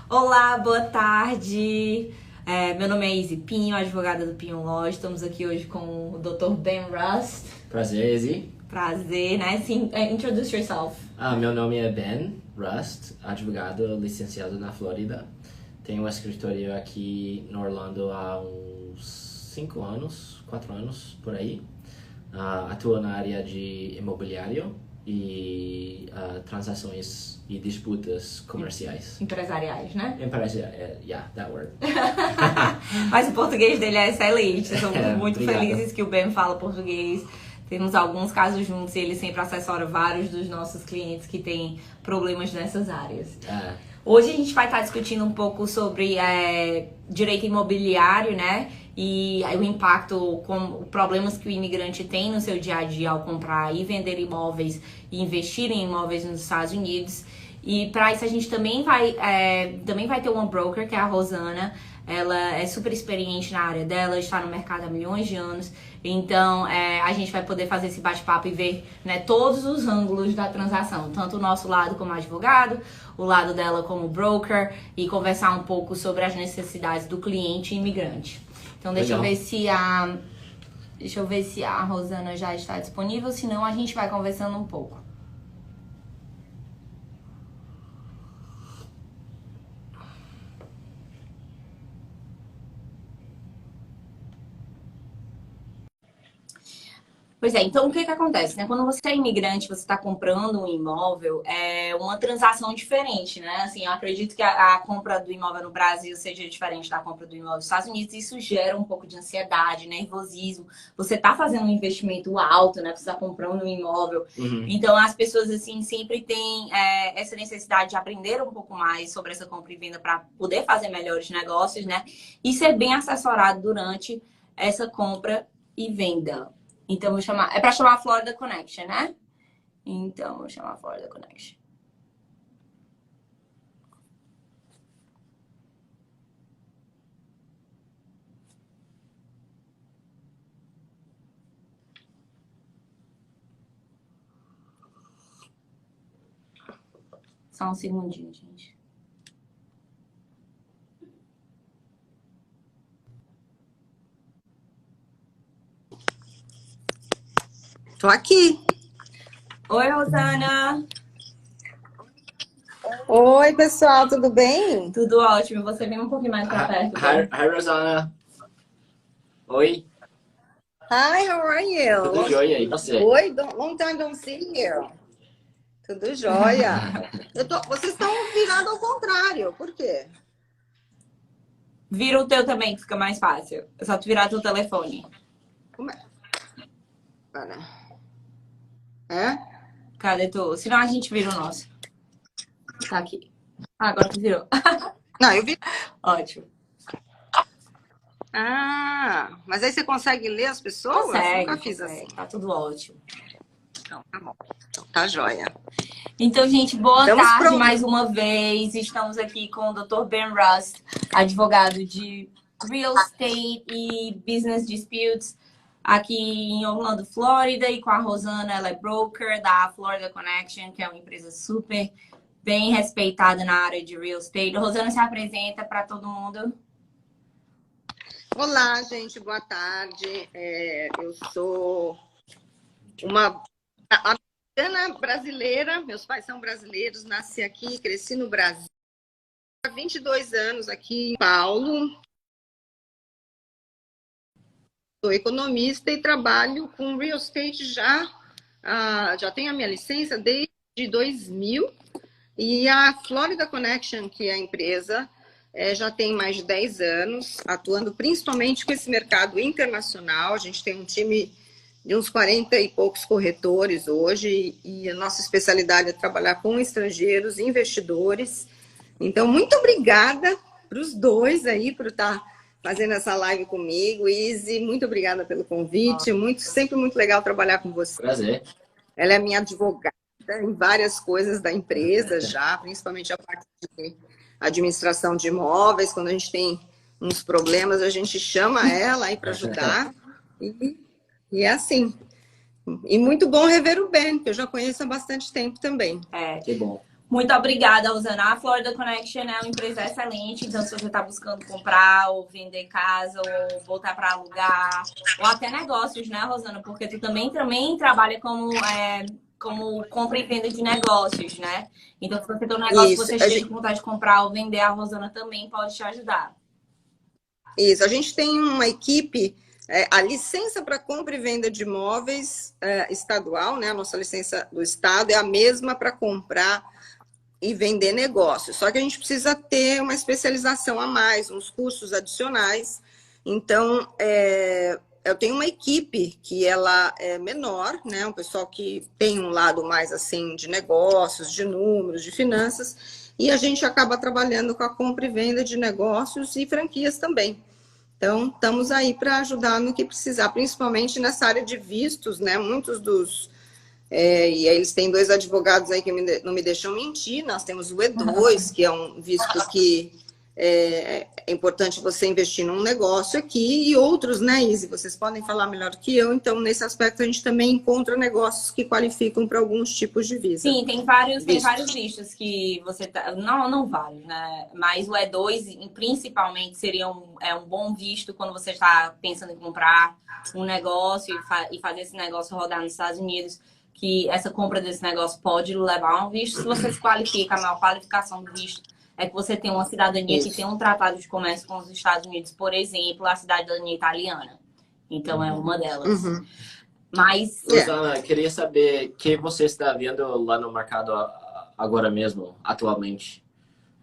Olá, boa tarde. Meu nome é Izzy Pinho, advogada do Pinho Law. Estamos aqui hoje com o Dr. Ben Rust. Prazer, Izzy. Prazer, né? Sim, introduce yourself. Meu nome é Ben Rust, advogado licenciado na Flórida. Tenho um escritório aqui no Orlando há uns 4 anos, por aí. Atuo na área de imobiliário e transações e disputas comerciais. Empresariais, né? Yeah, that word. Mas o português dele é excelente. Estamos muito obrigado. felizes que o Ben fala português. Temos alguns casos juntos e ele sempre assessora vários dos nossos clientes que têm problemas nessas áreas. Hoje a gente vai estar discutindo um pouco sobre direito imobiliário, né? E o impacto, problemas que o imigrante tem no seu dia a dia ao comprar e vender imóveis e investir em imóveis nos Estados Unidos. E para isso a gente também vai ter uma broker, que é a Rosana. Ela é super experiente na área dela, está no mercado há milhões de anos. Então, a gente vai poder fazer esse bate-papo e ver, né, todos os ângulos da transação. Tanto o nosso lado como advogado, o lado dela como broker. E conversar um pouco sobre as necessidades do cliente e imigrante. Então, deixa eu ver se a Rosana já está disponível. Senão, a gente vai conversando um pouco. Pois é, então o que acontece, né? Quando você é imigrante, você está comprando um imóvel, é uma transação diferente, né? Assim, eu acredito que a compra do imóvel no Brasil seja diferente da compra do imóvel nos Estados Unidos. Isso gera um pouco de ansiedade, nervosismo. Você está fazendo um investimento alto, né? Você está comprando um imóvel. Então, as pessoas, assim, sempre têm essa necessidade de aprender um pouco mais sobre essa compra e venda para poder fazer melhores negócios, né? E ser bem assessorado durante essa compra e venda. Então, vou chamar... É para chamar a Florida Connection, né? Então, vou chamar a Florida Connection. Só um segundinho, gente. Tô aqui. Oi, Rosana. Oi, pessoal, tudo bem? Tudo ótimo. Você vem um pouquinho mais para perto. Hi, Rosana. Oi. Hi, how are you? Tudo jóia, e você? Oi, long time don't see you. Tudo jóia. Vocês estão virando ao contrário, por quê? Vira o teu também, que fica mais fácil. É só tu virar teu telefone. Como é? É? Cadê tu? Senão a gente vira o nosso. Tá aqui. Agora tu virou. Não, eu vi. Ótimo. Mas aí você consegue ler as pessoas? Consegue, Nunca fiz assim. Tá tudo ótimo. Então, tá bom. Então, tá jóia. Então, gente, boa Estamos tarde prontos. mais uma vez. Estamos aqui com o Dr. Ben Rust, advogado de Real Estate e Business Disputes aqui em Orlando, Flórida, e com a Rosana, ela é broker da Florida Connection, que é uma empresa super bem respeitada na área de Real Estate. A Rosana se apresenta para todo mundo. Olá, gente, boa tarde. Eu sou uma americana brasileira, meus pais são brasileiros, nasci aqui, cresci no Brasil. Há 22 anos aqui em Paulo. Sou economista e trabalho com real estate já tenho a minha licença desde 2000. E a Florida Connection, que é a empresa, já tem mais de 10 anos, atuando principalmente com esse mercado internacional. A gente tem um time de uns 40 e poucos corretores hoje, e a nossa especialidade é trabalhar com estrangeiros, investidores. Então, muito obrigada para os dois aí por estar fazendo essa live comigo. Izzy, muito obrigada pelo convite, sempre muito legal trabalhar com você. Prazer. Ela é minha advogada em várias coisas da empresa já, principalmente a parte de administração de imóveis. Quando a gente tem uns problemas, a gente chama ela aí para ajudar. E é assim. E muito bom rever o Ben, que eu já conheço há bastante tempo também. Que bom. Muito obrigada, Rosana. A Florida Connection é uma empresa excelente, então se você está buscando comprar ou vender casa ou voltar para alugar, ou até negócios, né, Rosana? Porque tu também trabalha como compra e venda de negócios, né? Então, se você tem um negócio que você esteja com vontade de comprar ou vender, a Rosana também pode te ajudar. Isso, a gente tem uma equipe, a licença para compra e venda de imóveis estadual, né? A nossa licença do estado é a mesma para comprar e vender negócios. Só que a gente precisa ter uma especialização a mais, uns cursos adicionais. Então, eu tenho uma equipe que ela é menor, né? Um pessoal que tem um lado mais assim de negócios, de números, de finanças, e a gente acaba trabalhando com a compra e venda de negócios e franquias também. Então, estamos aí para ajudar no que precisar, principalmente nessa área de vistos, né? Muitos dos... e aí eles têm 2 advogados aí que não me deixam mentir. Nós temos o E2, que é um visto que é importante você investir num negócio aqui, e outros, né, Izzy? Vocês podem falar melhor que eu. Então, nesse aspecto, a gente também encontra negócios que qualificam para alguns tipos de visa. Sim, tem vários vistos que você tá... Não vários, né? Mas o E2, principalmente, seria um bom visto quando você está pensando em comprar um negócio e fazer esse negócio rodar nos Estados Unidos, que essa compra desse negócio pode levar a um visto. Se você se qualifica, a maior qualificação do visto é que você tem uma cidadania que tem um tratado de comércio com os Estados Unidos, por exemplo, a cidadania italiana. Então, é uma delas. Mas... Rosana, queria saber o que você está vendo lá no mercado agora mesmo, atualmente.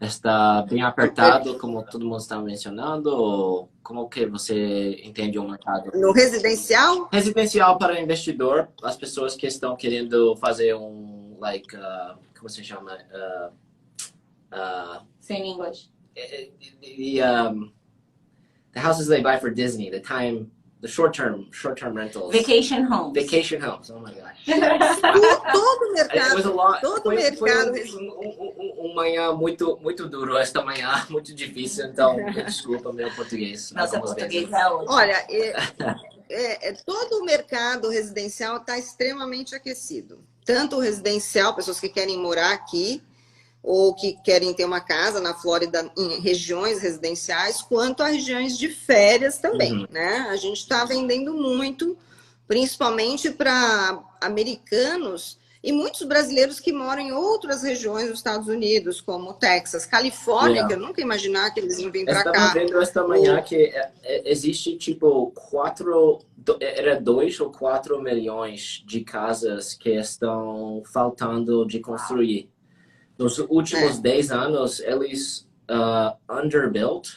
Está bem apertado, como todo mundo está mencionando, ou como que você entende o mercado? No residencial? Residencial para investidor, as pessoas que estão querendo fazer como se chama? Say in English. The houses they buy for Disney, the short-term rentals. Vacation homes. Vacation homes, oh my gosh. Todo mercado. Foi manhã muito duro esta manhã, muito difícil, então desculpa meu português. Nossa, português é ótimo. Olha, todo o mercado residencial está extremamente aquecido. Tanto o residencial, pessoas que querem morar aqui, ou que querem ter uma casa na Flórida em regiões residenciais, quanto a regiões de férias também, né? A gente está vendendo muito, principalmente para americanos e muitos brasileiros que moram em outras regiões dos Estados Unidos, como Texas, Califórnia, que eu nunca ia imaginar que eles iam vir para cá. Estava vendo esta manhã que existe tipo 2 ou 4 milhões de casas que estão faltando de construir. Nos últimos 10 anos, eles underbuilt,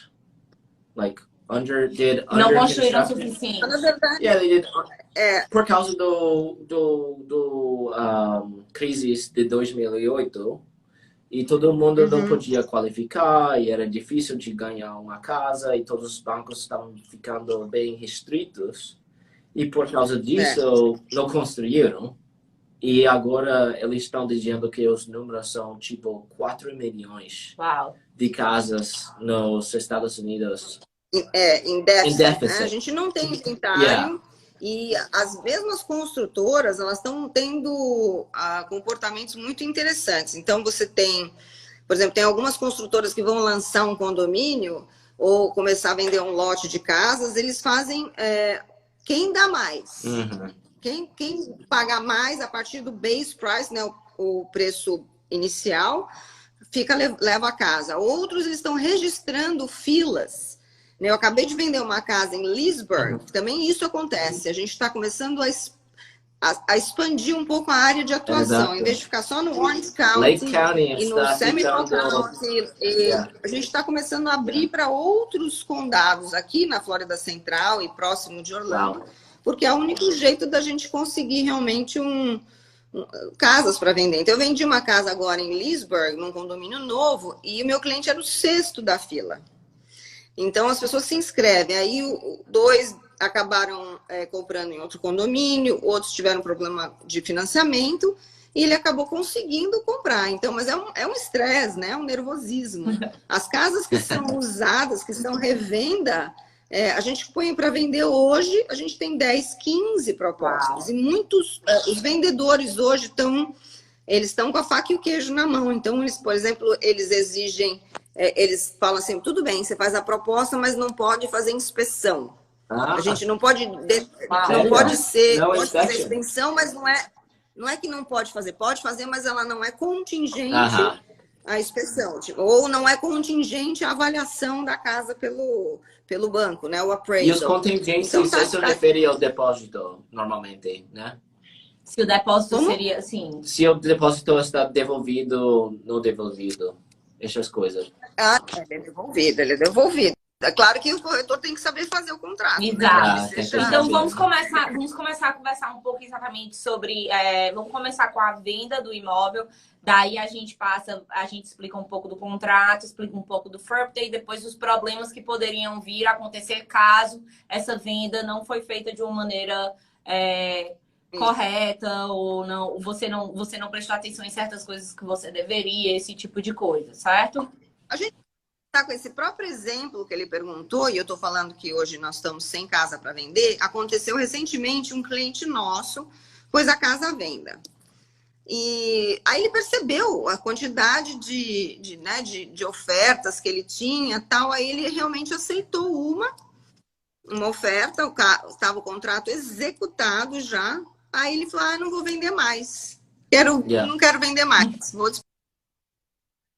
não construíram o suficiente. Na verdade, por causa do crise de 2008, e todo mundo não podia qualificar, e era difícil de ganhar uma casa, e todos os bancos estavam ficando bem restritos, e por causa disso, não construíram. E agora eles estão dizendo que os números são tipo 4 milhões de casas nos Estados Unidos. Em déficit. Né? A gente não tem inventário. E as mesmas construtoras, elas estão tendo comportamentos muito interessantes. Então, você tem, por exemplo, tem algumas construtoras que vão lançar um condomínio ou começar a vender um lote de casas, eles fazem quem dá mais. Quem paga mais a partir do base price, né, o preço inicial, leva a casa. Outros eles estão registrando filas. Eu acabei de vender uma casa em Leesburg, também isso acontece. A gente está começando a expandir um pouco a área de atuação. Em vez de ficar só no Orange County e no Seminole County, a gente está começando a abrir para outros condados aqui na Flórida Central e próximo de Orlando. Porque é o único jeito da gente conseguir realmente casas para vender. Então, eu vendi uma casa agora em Leesburg, num condomínio novo, e o meu cliente era o 6º da fila. Então, as pessoas se inscrevem. Aí, 2 acabaram comprando em outro condomínio, outros tiveram problema de financiamento, e ele acabou conseguindo comprar. Então, mas é um estresse, né? É um nervosismo. As casas que são usadas, que são revenda... a gente põe para vender hoje, a gente tem 10, 15 propostas. E muitos, os vendedores hoje estão eles estão com a faca e o queijo na mão. Então, eles, por exemplo, eles exigem, eles falam assim, tudo bem, você faz a proposta, mas não pode fazer inspeção. A gente não pode, não pode ser, não pode fazer extensão, mas não é que não pode fazer, mas ela não é contingente a inspeção, tipo, ou não é contingente a avaliação da casa pelo banco, né? O appraisal. E os contingentes, então, isso refere ao depósito, normalmente, né? Se o depósito seria, assim... Se o depósito está devolvido, não devolvido, essas coisas. Ele é devolvido. É claro que o corretor tem que saber fazer o contrato. Exato. Né? Então, vamos começar a conversar um pouco exatamente sobre... vamos começar com a venda do imóvel. Daí a gente explica um pouco do contrato, explica um pouco do FIRP e depois os problemas que poderiam vir a acontecer caso essa venda não foi feita de uma maneira correta ou não, você não prestou atenção em certas coisas que você deveria, esse tipo de coisa, certo? A gente tá com esse próprio exemplo que ele perguntou, e eu tô falando que hoje nós estamos sem casa para vender. Aconteceu recentemente um cliente nosso pôs a casa à venda. E aí ele percebeu a quantidade de ofertas que ele tinha, tal. Aí ele realmente aceitou uma oferta, estava o contrato executado já. Aí ele falou, não vou vender mais. Não quero vender mais. Vou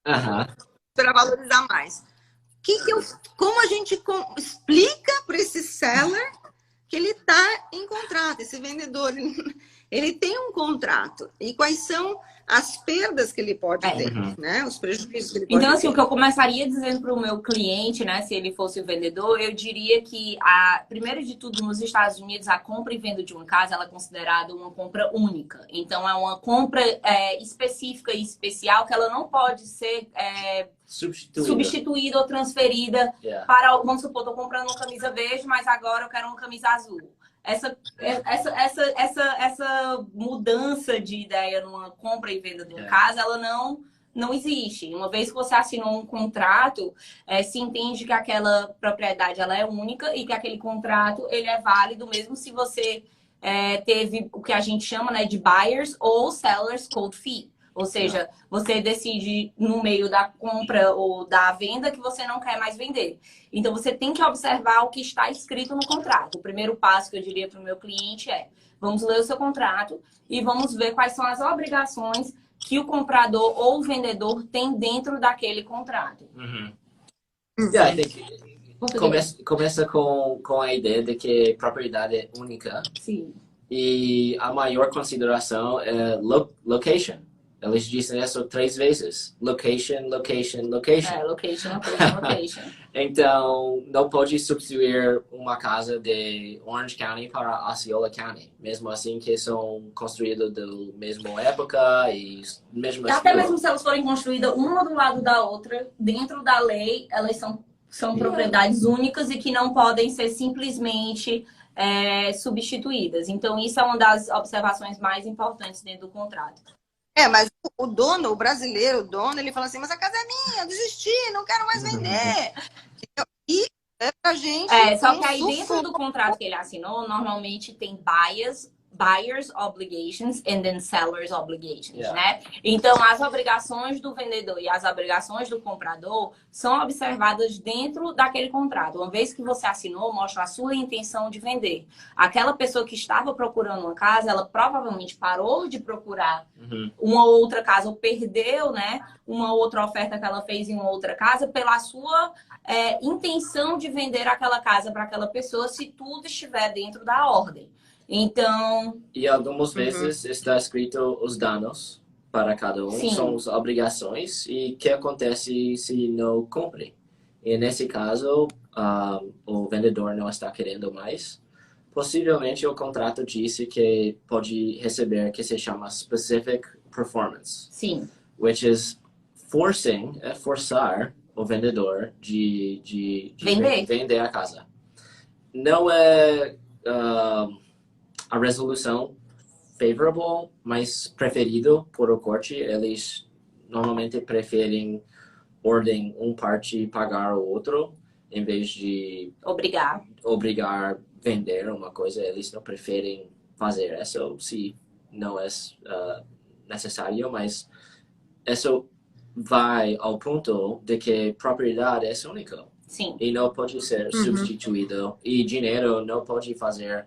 para valorizar mais. Como a gente explica para esse seller que ele está em contrato, esse vendedor, ele tem um contrato. E quais são as perdas que ele pode ter, né? Os prejuízos que ele pode ter. Então, assim, o que eu começaria dizendo para o meu cliente, né? Se ele fosse o vendedor, eu diria que, primeiro de tudo, nos Estados Unidos, a compra e venda de uma casa, ela é considerada uma compra única. Então, é uma compra específica e especial que ela não pode ser substituída ou transferida para, vamos supor, estou comprando uma camisa verde, mas agora eu quero uma camisa azul. Essa mudança de ideia numa compra e venda de uma casa, ela não existe. Uma vez que você assinou um contrato, se entende que aquela propriedade ela é única e que aquele contrato ele é válido mesmo se você teve o que a gente chama, né, de buyers ou sellers cold fee. Ou seja, você decide no meio da compra ou da venda que você não quer mais vender. Então, você tem que observar o que está escrito no contrato. O primeiro passo que eu diria para o meu cliente vamos ler o seu contrato e vamos ver quais são as obrigações que o comprador ou o vendedor tem dentro daquele contrato. Começa com a ideia de que propriedade é única. Sim. E a maior consideração é location. Eles dizem isso 3 vezes. Location, location, location. Location, location, location. Então, não pode substituir uma casa de Orange County para Osceola County. Mesmo assim, que são construídas da mesma época e mesmo... Até mesmo se elas forem construídas uma do lado da outra, dentro da lei, elas são propriedades únicas e que não podem ser simplesmente substituídas. Então, isso é uma das observações mais importantes dentro do contrato. Mas o dono, o brasileiro, ele fala assim, mas a casa é minha, eu desisti, não quero mais vender. E pra gente... só que aí dentro do contrato que ele assinou, normalmente tem buyer's obligations and then seller's obligations, né? Então, as obrigações do vendedor e as obrigações do comprador são observadas dentro daquele contrato. Uma vez que você assinou, mostra a sua intenção de vender. Aquela pessoa que estava procurando uma casa, ela provavelmente parou de procurar uma outra casa ou perdeu, né, uma outra oferta que ela fez em uma outra casa pela sua intenção de vender aquela casa para aquela pessoa se tudo estiver dentro da ordem. Então... E algumas vezes está escrito os danos para cada um, são as obrigações e o que acontece se não cumpre. E nesse caso, o vendedor não está querendo mais. Possivelmente o contrato disse que pode receber o que se chama specific performance. Sim. Which is forçar o vendedor de vender a casa. Não é... a resolução favorable, mas preferido por o corte, eles normalmente preferem ordem um parte pagar o outro, em vez de obrigar vender uma coisa, eles não preferem fazer isso se não necessário, mas isso vai ao ponto de que propriedade é única. Sim. E não pode ser substituído. E dinheiro não pode fazer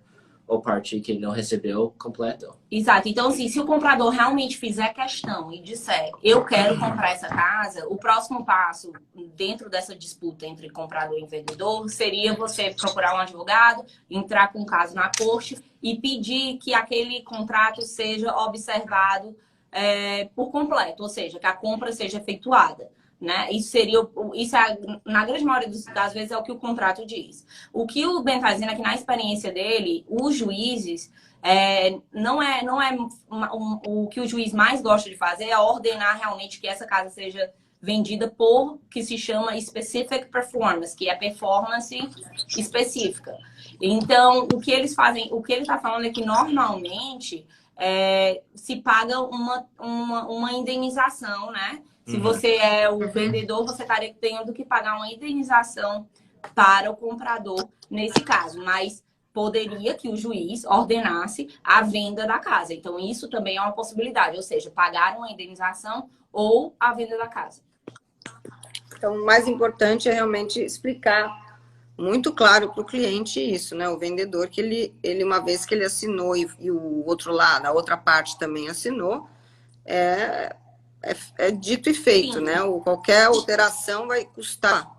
a parte que não recebeu completo. Exato. Então, assim, se o comprador realmente fizer questão e disser, eu quero comprar essa casa, o próximo passo dentro dessa disputa entre comprador e vendedor seria você procurar um advogado, entrar com o caso na corte e pedir que aquele contrato seja observado por completo, ou seja, que a compra seja efetuada. Né? Isso na grande maioria das vezes é o que o contrato diz. O que o Ben está dizendo é que na experiência dele, os juízes o que o juiz mais gosta de fazer é ordenar realmente que essa casa seja vendida por que se chama specific performance, que é performance específica. Então, o que eles fazem, o que ele está falando é que normalmente se paga uma indenização, né? Se você é o vendedor, você estaria tendo que pagar uma indenização para o comprador nesse caso. Mas poderia que o juiz ordenasse a venda da casa. Então, isso também é uma possibilidade. Ou seja, pagar uma indenização ou a venda da casa. Então, o mais importante é realmente explicar muito claro para o cliente isso, né? O vendedor, que ele uma vez que ele assinou e o outro lado, a outra parte também assinou, é dito e feito, né? Qualquer alteração vai custar.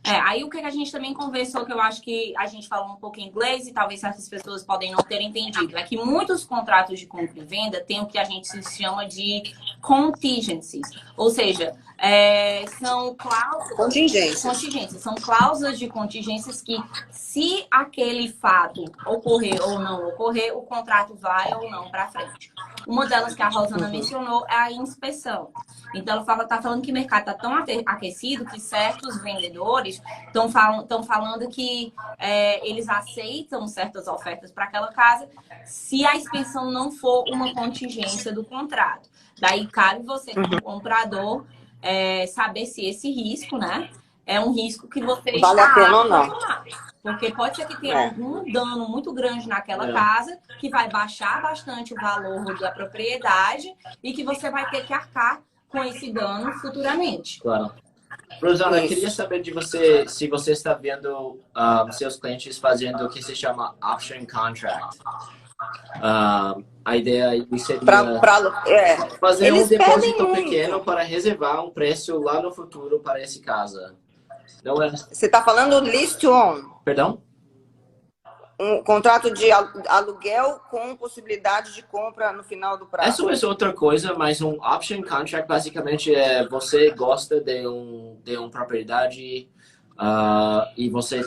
Aí o que a gente também conversou, que eu acho que a gente falou um pouco em inglês e talvez certas pessoas podem não ter entendido, é que muitos contratos de compra e venda têm o que a gente chama de contingencies, ou seja, são cláusulas... Contingências. São cláusulas de contingências que, se aquele fato ocorrer ou não ocorrer, o contrato vai ou não para frente. Uma delas que a Rosana mencionou é a inspeção. Então, ela está falando que o mercado está tão aquecido que certos vendedores estão falando que eles aceitam certas ofertas para aquela casa se a inspeção não for uma contingência do contrato. Daí, cabe você, como comprador, saber se esse risco, né, é um risco que você vale a pena ou não. Porque pode ser que tenha algum dano muito grande naquela casa, que vai baixar bastante o valor da propriedade e que você vai ter que arcar com esse dano futuramente. Claro. Rosana, eu queria saber de você, se você está vendo seus clientes fazendo o que se chama option contract. A ideia seria fazer um depósito pequeno para reservar um preço lá no futuro para essa casa. Não é... Você está falando lease to own? Perdão? Um contrato de aluguel com possibilidade de compra no final do prazo. Essa é outra coisa, mas um option contract basicamente é você gosta de uma propriedade e você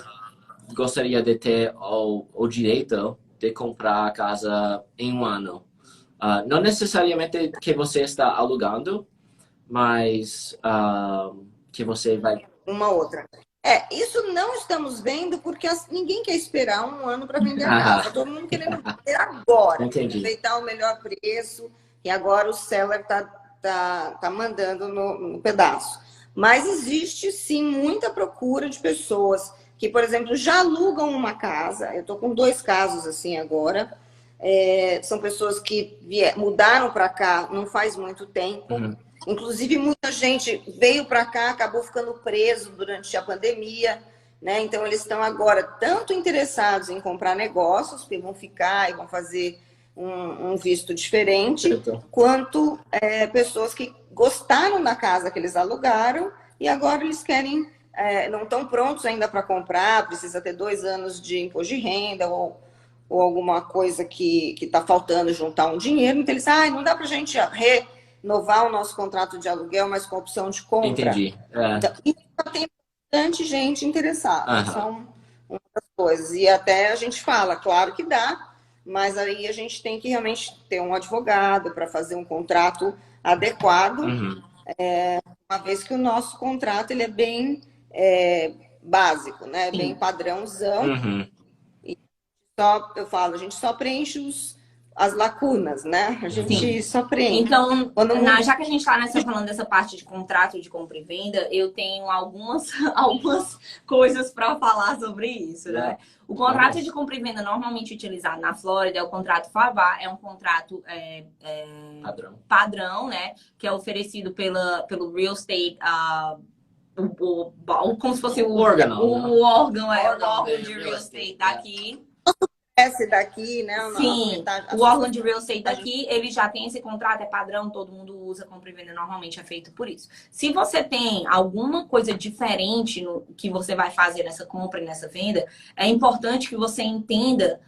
gostaria de ter o direito de comprar a casa em um ano. Não necessariamente que você está alugando, mas que você vai... Uma outra. Isso não estamos vendo porque ninguém quer esperar um ano para vender a casa. Todo mundo querendo vender agora. Entendi. Aproveitar o melhor preço e agora o seller tá mandando no pedaço. Mas existe sim muita procura de pessoas que, por exemplo, já alugam uma casa. Eu estou com 2 casos assim agora. São pessoas que mudaram para cá não faz muito tempo. Inclusive, muita gente veio para cá, acabou ficando preso durante a pandemia, né? Então, eles estão agora tanto interessados em comprar negócios, que vão ficar e vão fazer um visto diferente, quanto pessoas que gostaram da casa que eles alugaram e agora eles querem, não estão prontos ainda para comprar, precisa ter 2 anos de imposto de renda ou alguma coisa que está faltando, juntar um dinheiro. Então, eles não dá para a gente renovar o nosso contrato de aluguel, mas com opção de compra. Entendi. Então, e tem bastante gente interessada. São outras coisas. E até a gente fala, claro que dá, mas aí a gente tem que realmente ter um advogado para fazer um contrato adequado, uma vez que o nosso contrato ele é bem básico, né? Bem padrãozão. E eu falo, a gente só preenche as lacunas, né? A gente Sim. só aprende. Então, já que a gente está falando dessa parte de contrato de compra e venda, eu tenho algumas coisas para falar sobre isso, né? O contrato de compra e venda normalmente utilizado na Flórida é o contrato FAVA, é um contrato padrão, né? Que é oferecido pelo Real Estate, como se fosse o órgão de Real Estate daqui. Esse daqui, né? Sim, o órgão de real estate daqui, ele já tem esse contrato, é padrão, todo mundo usa, compra e venda normalmente é feito por isso. Se você tem alguma coisa diferente no que você vai fazer nessa compra e nessa venda, é importante que você entenda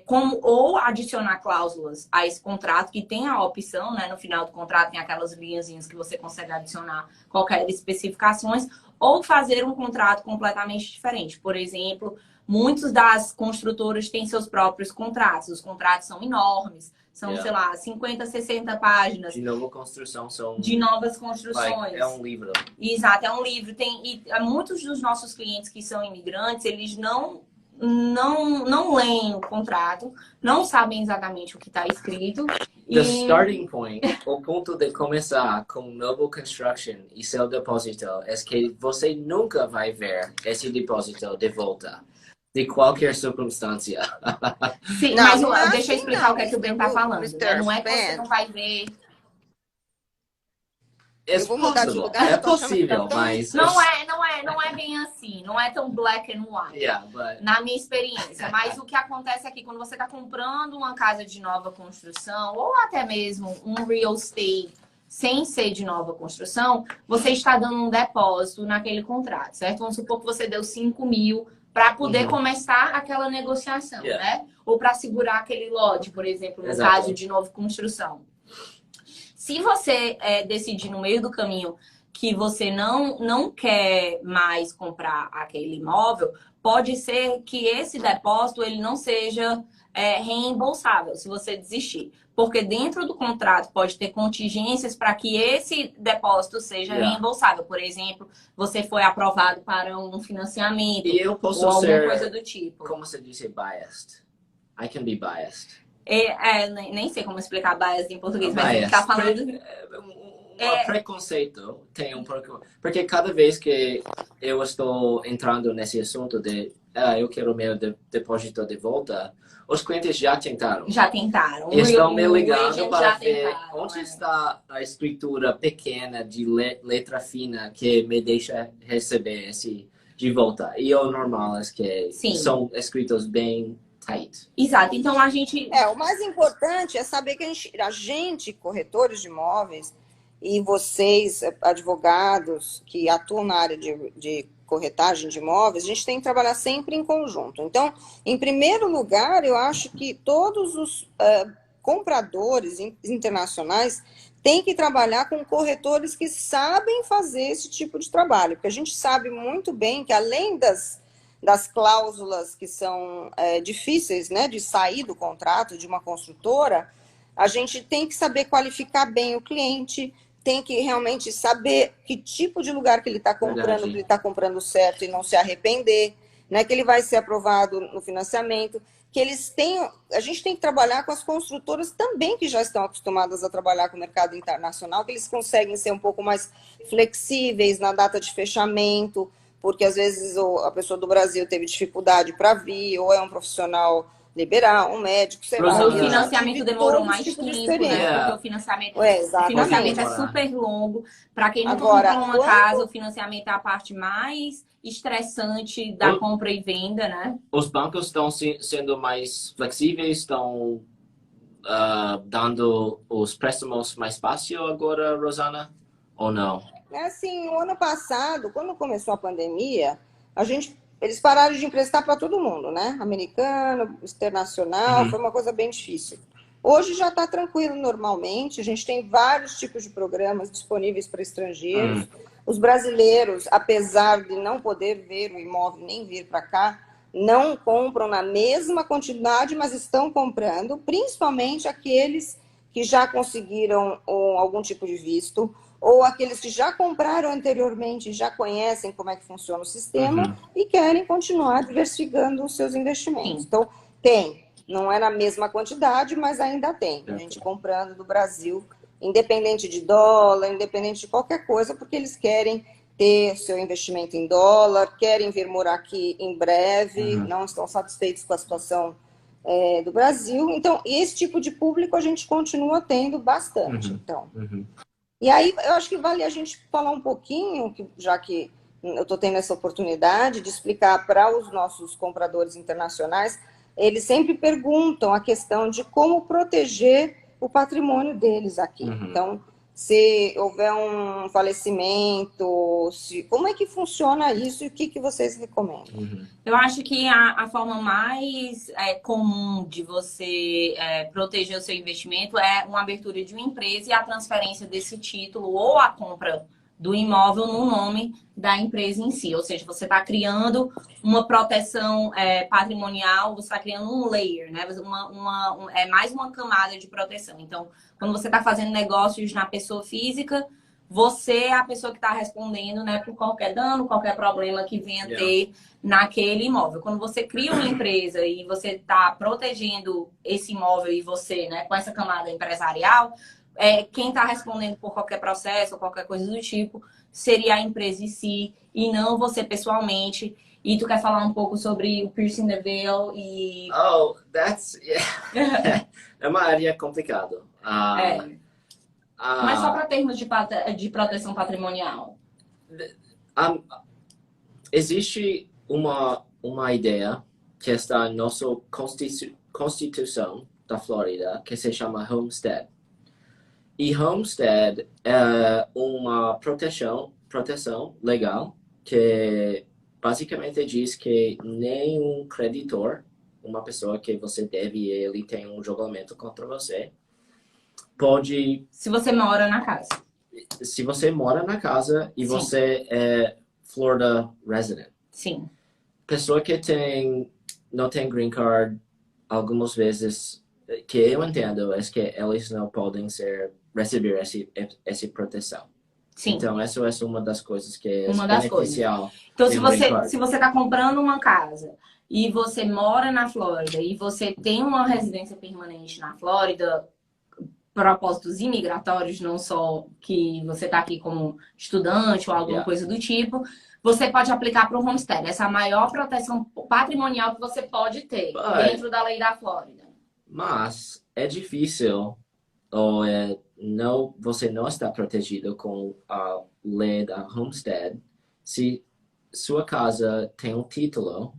como ou adicionar cláusulas a esse contrato, que tem a opção, né? No final do contrato tem aquelas linhazinhas que você consegue adicionar qualquer especificações, ou fazer um contrato completamente diferente. Por exemplo, muitas das construtoras têm seus próprios contratos. Os contratos são enormes. São, sei lá, 50, 60 páginas. De nova construção são... De novas construções. É um livro. Exato, é um livro. Muitos dos nossos clientes que são imigrantes, eles não leem o contrato, não sabem exatamente o que está escrito. The starting point, o ponto de começar com novo construction e seu depósito é que você nunca vai ver esse depósito de volta. De qualquer circunstância. Sim, mas deixa eu explicar o que é que o Ben tá falando. Né? Não é que você não vai ver. É possível, mas... Não é bem assim. Não é tão black and white. Na minha experiência. Mas o que acontece aqui, quando você está comprando uma casa de nova construção, ou até mesmo um real estate sem ser de nova construção, você está dando um depósito naquele contrato, certo? Vamos supor que você deu 5 mil para poder começar aquela negociação, né? Ou para segurar aquele lote, por exemplo, no caso de nova construção. Se você decidir no meio do caminho que você não quer mais comprar aquele imóvel, pode ser que esse depósito ele não seja reembolsável, se você desistir. Porque dentro do contrato pode ter contingências para que esse depósito seja reembolsável. Por exemplo, você foi aprovado para um financiamento e eu posso ou alguma ser, coisa do tipo. Como você disse, biased. I can be biased. Nem sei como explicar biased em português, mas ele está falando... Preconceito tem porque cada vez que eu estou entrando nesse assunto de eu quero meu depósito de volta, os clientes já tentaram. Estão me ligando para ver onde está a escritura pequena de letra fina que me deixa receber esse de volta. E o normal é que são escritos bem tight. Exato. Então a gente... o mais importante é saber que a gente corretores de imóveis, e vocês, advogados que atuam na área de corretagem de imóveis, a gente tem que trabalhar sempre em conjunto. Então, em primeiro lugar, eu acho que todos os compradores internacionais têm que trabalhar com corretores que sabem fazer esse tipo de trabalho, porque a gente sabe muito bem que, além das cláusulas que são difíceis, né, de sair do contrato de uma construtora, a gente tem que saber qualificar bem o cliente, tem que realmente saber que tipo de lugar que ele está comprando, que ele está comprando certo e não se arrepender, né? Que ele vai ser aprovado no financiamento, que eles tenham... A gente tem que trabalhar com as construtoras também que já estão acostumadas a trabalhar com o mercado internacional, que eles conseguem ser um pouco mais flexíveis na data de fechamento, porque às vezes a pessoa do Brasil teve dificuldade para vir, ou é um profissional liberal, um médico, sei lá. O financiamento demorou mais tempo, né? Porque o financiamento é super longo. Para quem não comprou uma casa, o financiamento é a parte mais estressante da compra e venda, né? Os bancos estão sendo mais flexíveis, estão dando os préstimos mais fácil agora, Rosana? Ou não? Assim, o ano passado, quando começou a pandemia, eles pararam de emprestar para todo mundo, né? Americano, internacional, foi uma coisa bem difícil. Hoje já está tranquilo normalmente, a gente tem vários tipos de programas disponíveis para estrangeiros. Os brasileiros, apesar de não poder ver o imóvel nem vir para cá, não compram na mesma quantidade, mas estão comprando, principalmente aqueles que já conseguiram algum tipo de visto, ou aqueles que já compraram anteriormente, já conhecem como é que funciona o sistema e querem continuar diversificando os seus investimentos. Então, tem Não é na mesma quantidade, mas ainda tem. A gente comprando do Brasil, independente de dólar, independente de qualquer coisa, porque eles querem ter seu investimento em dólar, querem vir morar aqui em breve, não estão satisfeitos com a situação do Brasil. Então, esse tipo de público a gente continua tendo bastante. Então. E aí, eu acho que vale a gente falar um pouquinho, já que eu estou tendo essa oportunidade de explicar para os nossos compradores internacionais, eles sempre perguntam a questão de como proteger o patrimônio deles aqui. Então, se houver um falecimento, como é que funciona isso e o que vocês recomendam? Eu acho que a forma mais comum de você proteger o seu investimento é uma abertura de uma empresa e a transferência desse título ou a compra do imóvel no nome da empresa em si. Ou seja, você está criando uma proteção patrimonial, você está criando um layer, né? É mais uma camada de proteção. Então, quando você está fazendo negócios na pessoa física, você é a pessoa que está respondendo, né, por qualquer dano, qualquer problema que venha ter naquele imóvel. Quando você cria uma empresa e você está protegendo esse imóvel e você, né, com essa camada empresarial, quem está respondendo por qualquer processo ou qualquer coisa do tipo seria a empresa em si e não você pessoalmente. E tu quer falar um pouco sobre o piercing the veil e... Oh, that's... Yeah. É uma área complicada. Mas só para termos de proteção patrimonial. Existe uma ideia que está na nossa Constituição da Flórida que se chama Homestead. E Homestead é uma proteção legal que basicamente diz que nenhum creditor, uma pessoa que você deve e ele tem um julgamento contra você, pode... Se você mora na casa. Se você mora na casa e você é Florida resident. Sim. Pessoa que não tem green card, algumas vezes, que eu entendo, é que eles não podem receber essa proteção. Sim. Então, essa é uma das coisas que é beneficial. Então, se você está comprando uma casa e você mora na Flórida e você tem uma residência permanente na Flórida, propósitos imigratórios, não só que você está aqui como estudante ou alguma coisa do tipo, você pode aplicar para o homestead. Essa é a maior proteção patrimonial que você pode ter dentro da lei da Flórida. Mas é difícil você não está protegido com a lei da homestead se sua casa tem um título,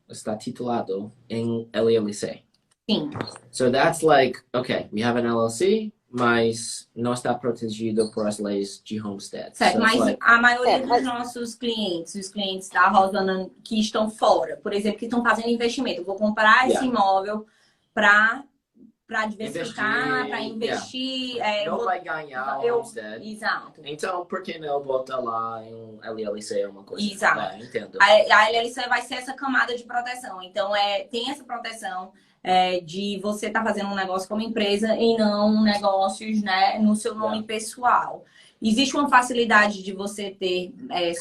está titulado em LLC. Sim. So that's like, okay, we have an LLC, mas não está protegido por as leis de homestead. Certo, so mas a maioria dos nossos clientes, os clientes da Rosana que estão fora, por exemplo, que estão fazendo investimento, eu vou comprar esse imóvel para diversificar, para investir. Não vai ganhar o homestead. Exato. Então, por que não botar lá em um LLC uma coisa? Exato. Entendo. A LLC vai ser essa camada de proteção. Então, tem essa proteção de você estar fazendo um negócio como empresa e não negócios, né, no seu nome pessoal. Existe uma facilidade de você ter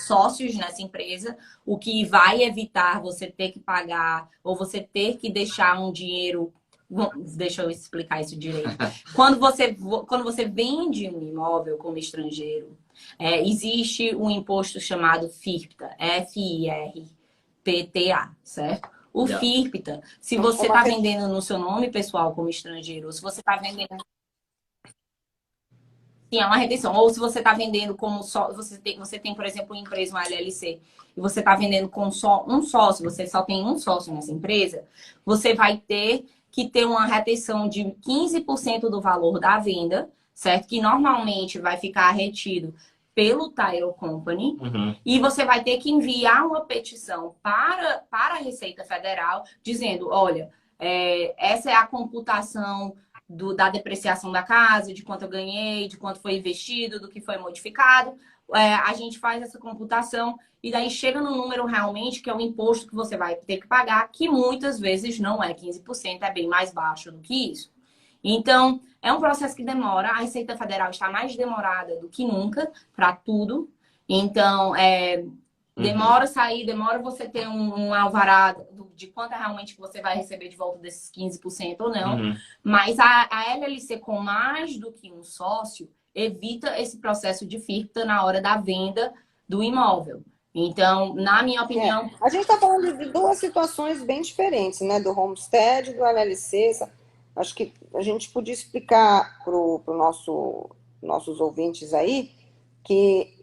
sócios nessa empresa, o que vai evitar você ter que pagar ou você ter que deixar um dinheiro. Deixa eu explicar isso direito. Quando você vende um imóvel como estrangeiro, existe um imposto chamado FIRPTA, FIRPTA, certo? O FIRPTA, se você está vendendo no seu nome pessoal como estrangeiro, ou se você está vendendo... Sim, é uma retenção. Ou se você está vendendo como só... Você tem, por exemplo, uma empresa, uma LLC, e você está vendendo com só um sócio, você só tem um sócio nessa empresa, você vai ter que ter uma retenção de 15% do valor da venda, certo? Que normalmente vai ficar retido pelo Title Company. E você vai ter que enviar uma petição para a Receita Federal dizendo, olha, essa é a computação da depreciação da casa, de quanto eu ganhei, de quanto foi investido, do que foi modificado. A gente faz essa computação e daí chega no número realmente que é o imposto que você vai ter que pagar, que muitas vezes não é 15%, é bem mais baixo do que isso. Então, é um processo que demora. A Receita Federal está mais demorada do que nunca para tudo. Então, Demora sair, demora você ter um alvará de quanto é realmente que você vai receber de volta desses 15% ou não. Mas a LLC com mais do que um sócio evita esse processo de FIRPTA na hora da venda do imóvel. Então, na minha opinião... A gente está falando de duas situações bem diferentes, né? Do homestead, do LLC. Acho que a gente podia explicar para os nossos ouvintes aí que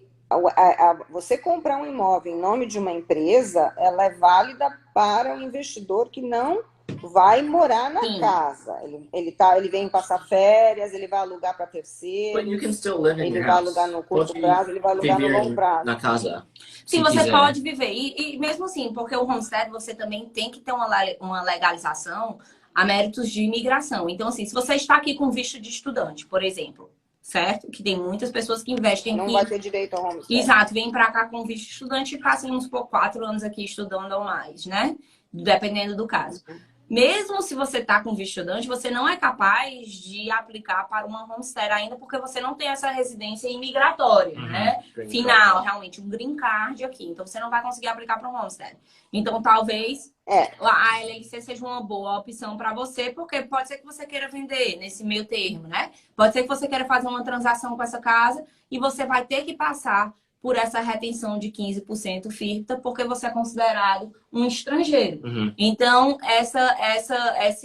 você comprar um imóvel em nome de uma empresa, ela é válida para o investidor que não vai morar na casa. Ele vem passar férias, ele vai alugar para terceiros, ele vai alugar no curto prazo, ele vai alugar no longo prazo. Na casa. Sim, você pode viver. E mesmo assim, porque o homestead você também tem que ter uma legalização a méritos de imigração. Então, assim, se você está aqui com visto de estudante, por exemplo, certo? Que tem muitas pessoas que investem não vai ter direito ao homestead. Exato, vem para cá com visto de estudante e passam uns por 4 anos aqui estudando ou mais, né? Dependendo do caso. Mesmo se você está com visto estudante, você não é capaz de aplicar para uma homestead ainda, porque você não tem essa residência imigratória, né? Final, realmente, um green card aqui. Então, você não vai conseguir aplicar para um homestead. Então, talvez a LLC seja uma boa opção para você, porque pode ser que você queira vender nesse meio termo, né? Pode ser que você queira fazer uma transação com essa casa e você vai ter que passar por essa retenção de 15% FIRPTA, porque você é considerado um estrangeiro. Então,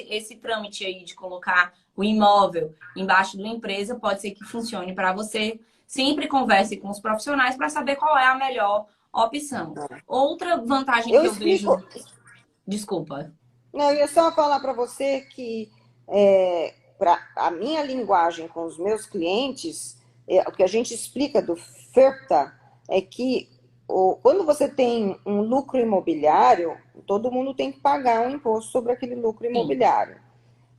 esse trâmite aí de colocar o imóvel embaixo de uma empresa pode ser que funcione para você. Sempre converse com os profissionais para saber qual é a melhor opção. Outra vantagem que eu vejo... Desculpa. Não, eu ia só falar para você que a minha linguagem com os meus clientes, o que a gente explica do FIRPTA é que quando você tem um lucro imobiliário, todo mundo tem que pagar um imposto sobre aquele lucro imobiliário.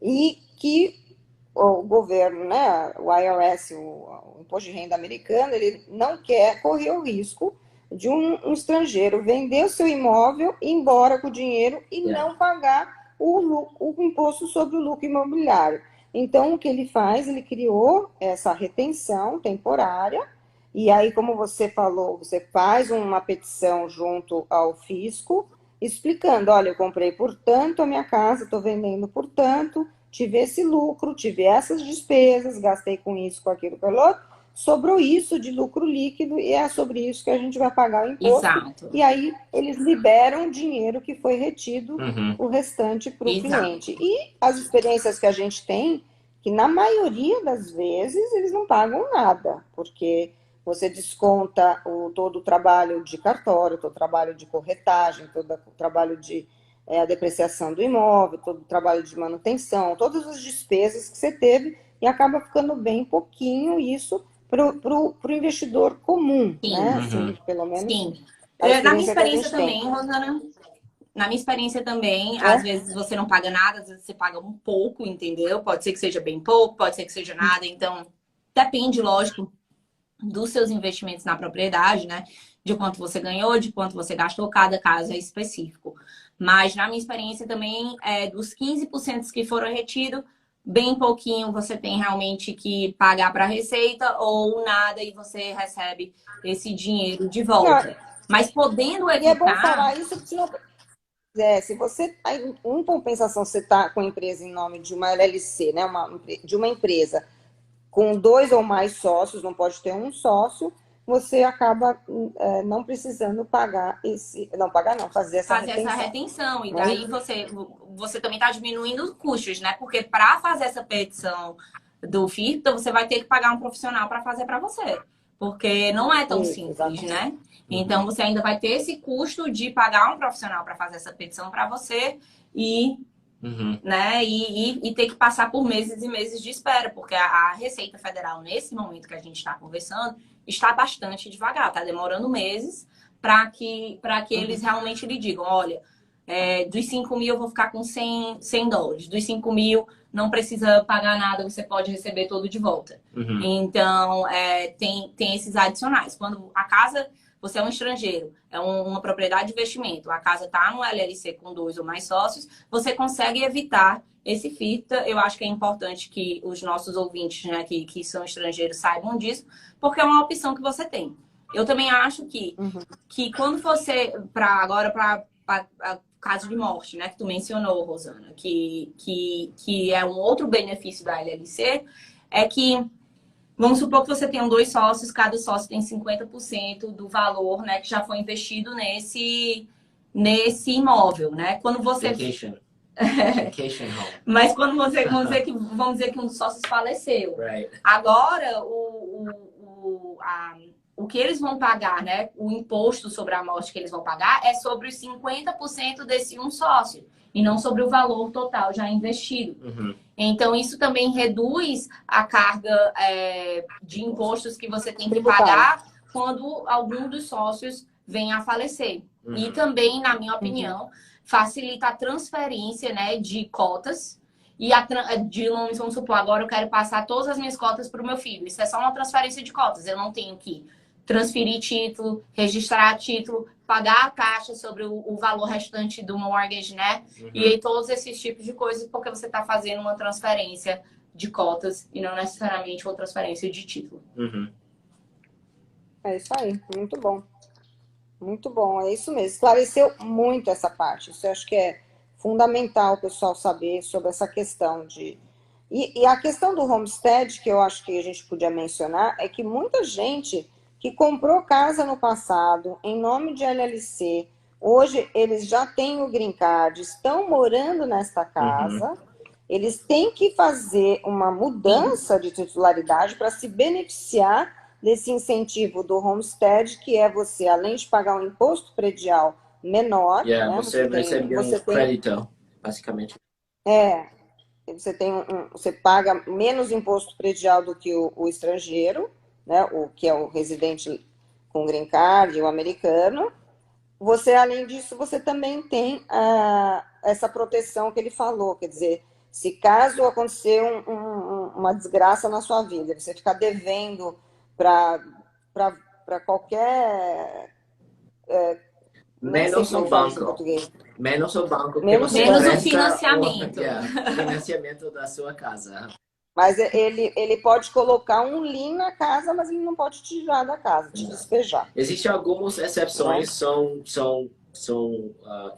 E que o governo, né, o IRS, o Imposto de Renda americano, ele não quer correr o risco de um estrangeiro vender o seu imóvel, ir embora com o dinheiro e não pagar o imposto sobre o lucro imobiliário. Então, o que ele faz? Ele criou essa retenção temporária. E aí, como você falou, você faz uma petição junto ao fisco, explicando, olha, eu comprei por tanto a minha casa, estou vendendo por tanto, tive esse lucro, tive essas despesas, gastei com isso, com aquilo, pelo outro, sobrou isso de lucro líquido e é sobre isso que a gente vai pagar o imposto. Exato. E aí, eles liberam o dinheiro que foi retido, o restante para o cliente. E as experiências que a gente tem, que na maioria das vezes eles não pagam nada, porque... Você desconta todo o trabalho de cartório, todo o trabalho de corretagem, todo o trabalho de a depreciação do imóvel, todo o trabalho de manutenção, todas as despesas que você teve e acaba ficando bem pouquinho isso para o investidor comum, né? Assim, pelo menos. Sim. Na minha experiência também, Rosana, na minha experiência também, às vezes você não paga nada, às vezes você paga um pouco, entendeu? Pode ser que seja bem pouco, pode ser que seja nada, então depende, lógico, dos seus investimentos na propriedade, né? De quanto você ganhou, de quanto você gastou, cada caso é específico. Mas, na minha experiência também, dos 15% que foram retidos, bem pouquinho você tem realmente que pagar para a Receita ou nada e você recebe esse dinheiro de volta. Mas podendo evitar... E é bom falar isso, se você, em compensação, você está com a empresa em nome de uma LLC, né? De uma empresa... com 2 ou mais sócios, não pode ter um sócio, você acaba não precisando pagar fazer essa retenção. E daí você também está diminuindo os custos, né? Porque para fazer essa petição do FIRPTA, você vai ter que pagar um profissional para fazer para você. Porque não é tão simples, exatamente, né? Então, você ainda vai ter esse custo de pagar um profissional para fazer essa petição para você né? E ter que passar por meses e meses de espera, porque a Receita Federal, nesse momento que a gente está conversando, está bastante devagar, está demorando meses para que eles realmente lhe digam, olha, dos 5 mil eu vou ficar com $100, dos 5 mil não precisa pagar nada, você pode receber todo de volta. Então, tem esses adicionais. Quando a casa... Você é um estrangeiro, é uma propriedade de investimento, a casa está no LLC com 2 ou mais sócios, você consegue evitar esse FIRPTA. Eu acho que é importante que os nossos ouvintes, né, que são estrangeiros, saibam disso, porque é uma opção que você tem. Eu também acho que quando você, agora para caso de morte, né, que tu mencionou, Rosana, que é um outro benefício da LLC, é que, vamos supor que você tenha dois sócios, cada sócio tem 50% do valor, né, que já foi investido nesse imóvel, né? Quando você... Vacation. Vacation home. Mas quando você, vamos dizer que um dos sócios faleceu. Right. Agora, o que eles vão pagar, né? O imposto sobre a morte que eles vão pagar é sobre os 50% desse um sócio. E não sobre o valor total já investido. Uhum. Então, isso também reduz a carga de impostos que você tem que pagar quando algum dos sócios vem a falecer. Uhum. E também, na minha opinião, facilita a transferência, né, de cotas. E vamos supor, agora eu quero passar todas as minhas cotas para o meu filho. Isso é só uma transferência de cotas. Eu não tenho que transferir título, registrar título, pagar a taxa sobre o valor restante do mortgage, né? Uhum. E aí todos esses tipos de coisas, porque você está fazendo uma transferência de cotas e não necessariamente uma transferência de título. Uhum. É isso aí, muito bom. Muito bom, é isso mesmo. Esclareceu muito essa parte. Isso eu acho que é fundamental o pessoal saber sobre essa questão de... E a questão do homestead, que eu acho que a gente podia mencionar, é que muita gente que comprou casa no passado, em nome de LLC, hoje eles já têm o green card, estão morando nesta casa, eles têm que fazer uma mudança de titularidade para se beneficiar desse incentivo do homestead, que é você, além de pagar um imposto predial menor, né, você recebe um crédito, basicamente. Você paga menos imposto predial do que o estrangeiro, né, o que é o residente com green card, o americano. Você, além disso, você também tem essa proteção que ele falou, quer dizer, se caso acontecer uma desgraça na sua vida, você ficar devendo para qualquer... menos o banco. Menos o banco. Menos o financiamento. Financiamento da sua casa. Mas ele pode colocar um lien na casa, mas ele não pode tirar da casa, te despejar. Existem algumas exceções, são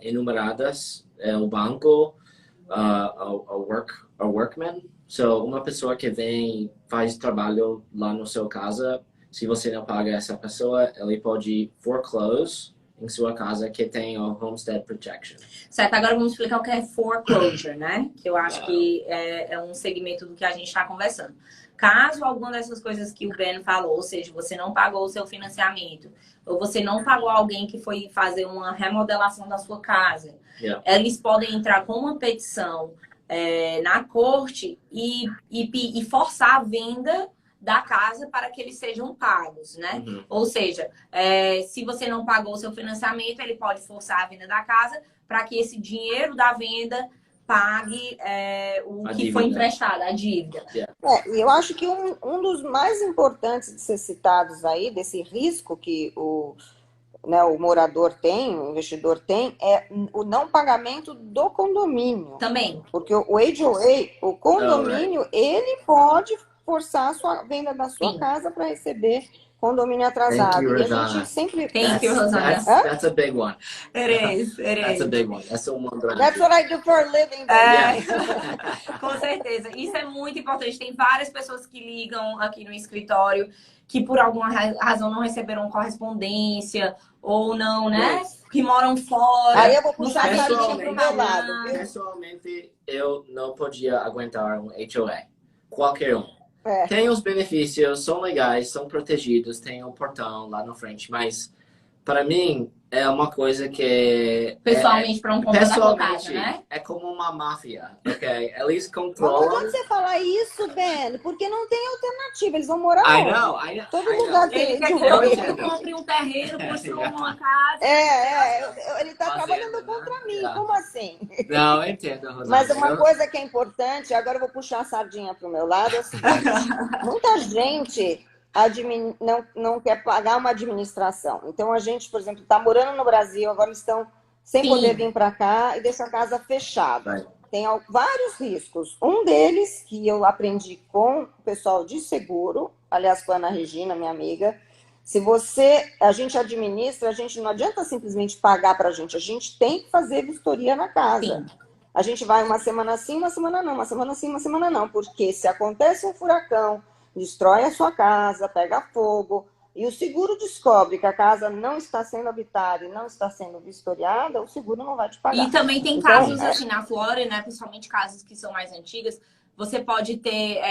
enumeradas. O banco, a workman. So, uma pessoa que vem, faz trabalho lá na sua casa, se você não paga essa pessoa, ele pode foreclose em sua casa que tem o Homestead Protection. Certo, agora vamos explicar o que é foreclosure, né? Que eu acho que é um segmento do que a gente está conversando. Caso alguma dessas coisas que o Ben falou, ou seja, você não pagou o seu financiamento, ou você não pagou alguém que foi fazer uma remodelação da sua casa, eles podem entrar com uma petição na corte e forçar a venda da casa para que eles sejam pagos, né? Ou seja, se você não pagou o seu financiamento, ele pode forçar a venda da casa para que esse dinheiro da venda pague o que foi emprestado, a dívida. E eu acho que um dos mais importantes de ser citados aí, desse risco que o morador tem, o investidor tem, é o não pagamento do condomínio. Também. Porque o HOA, o condomínio, ele pode forçar a venda da sua casa para receber condomínio atrasado. E a gente sempre... Thank you, Rosana. That's a big one. It is. That's a big one. That's That's what I do for a living. Com certeza. Isso é muito importante. Tem várias pessoas que ligam aqui no escritório que por alguma razão não receberam correspondência ou não, né? Que moram fora. Aí eu vou puxar a sardinha pro meu lado. Pessoalmente, eu não podia aguentar um HOA. Qualquer um. Tem os benefícios, são legais, são protegidos, tem um portão lá na frente, mas para mim é uma coisa que... Pessoalmente, para um comprador da sua casa, né? É como uma máfia, ok? Eles controlam... Mas quando você fala isso, Ben, porque não tem alternativa, eles vão morar onde? I know. Todo lugar tem. Ele quer que todo mundo compre um terreno, construa uma casa. Ele tá trabalhando contra mim, como assim? Não, eu entendo, Rosana. Mas uma coisa que é importante, agora eu vou puxar a sardinha pro meu lado, é o seguinte, muita gente... não quer pagar uma administração. Então, a gente, por exemplo, está morando no Brasil, agora estão sem poder vir para cá e deixa a casa fechada. Tem vários riscos. Um deles, que eu aprendi com o pessoal de seguro, aliás, com a Ana Regina, minha amiga, Se a gente administra, a gente não adianta simplesmente pagar para a gente tem que fazer vistoria na casa. Sim. A gente vai uma semana sim, uma semana não, uma semana sim, uma semana não, porque se acontece um furacão, destrói a sua casa, pega fogo, e o seguro descobre que a casa não está sendo habitada e não está sendo vistoriada, o seguro não vai te pagar. E também tem casos, assim, na Flórida, né, principalmente casos que são mais antigos, você pode ter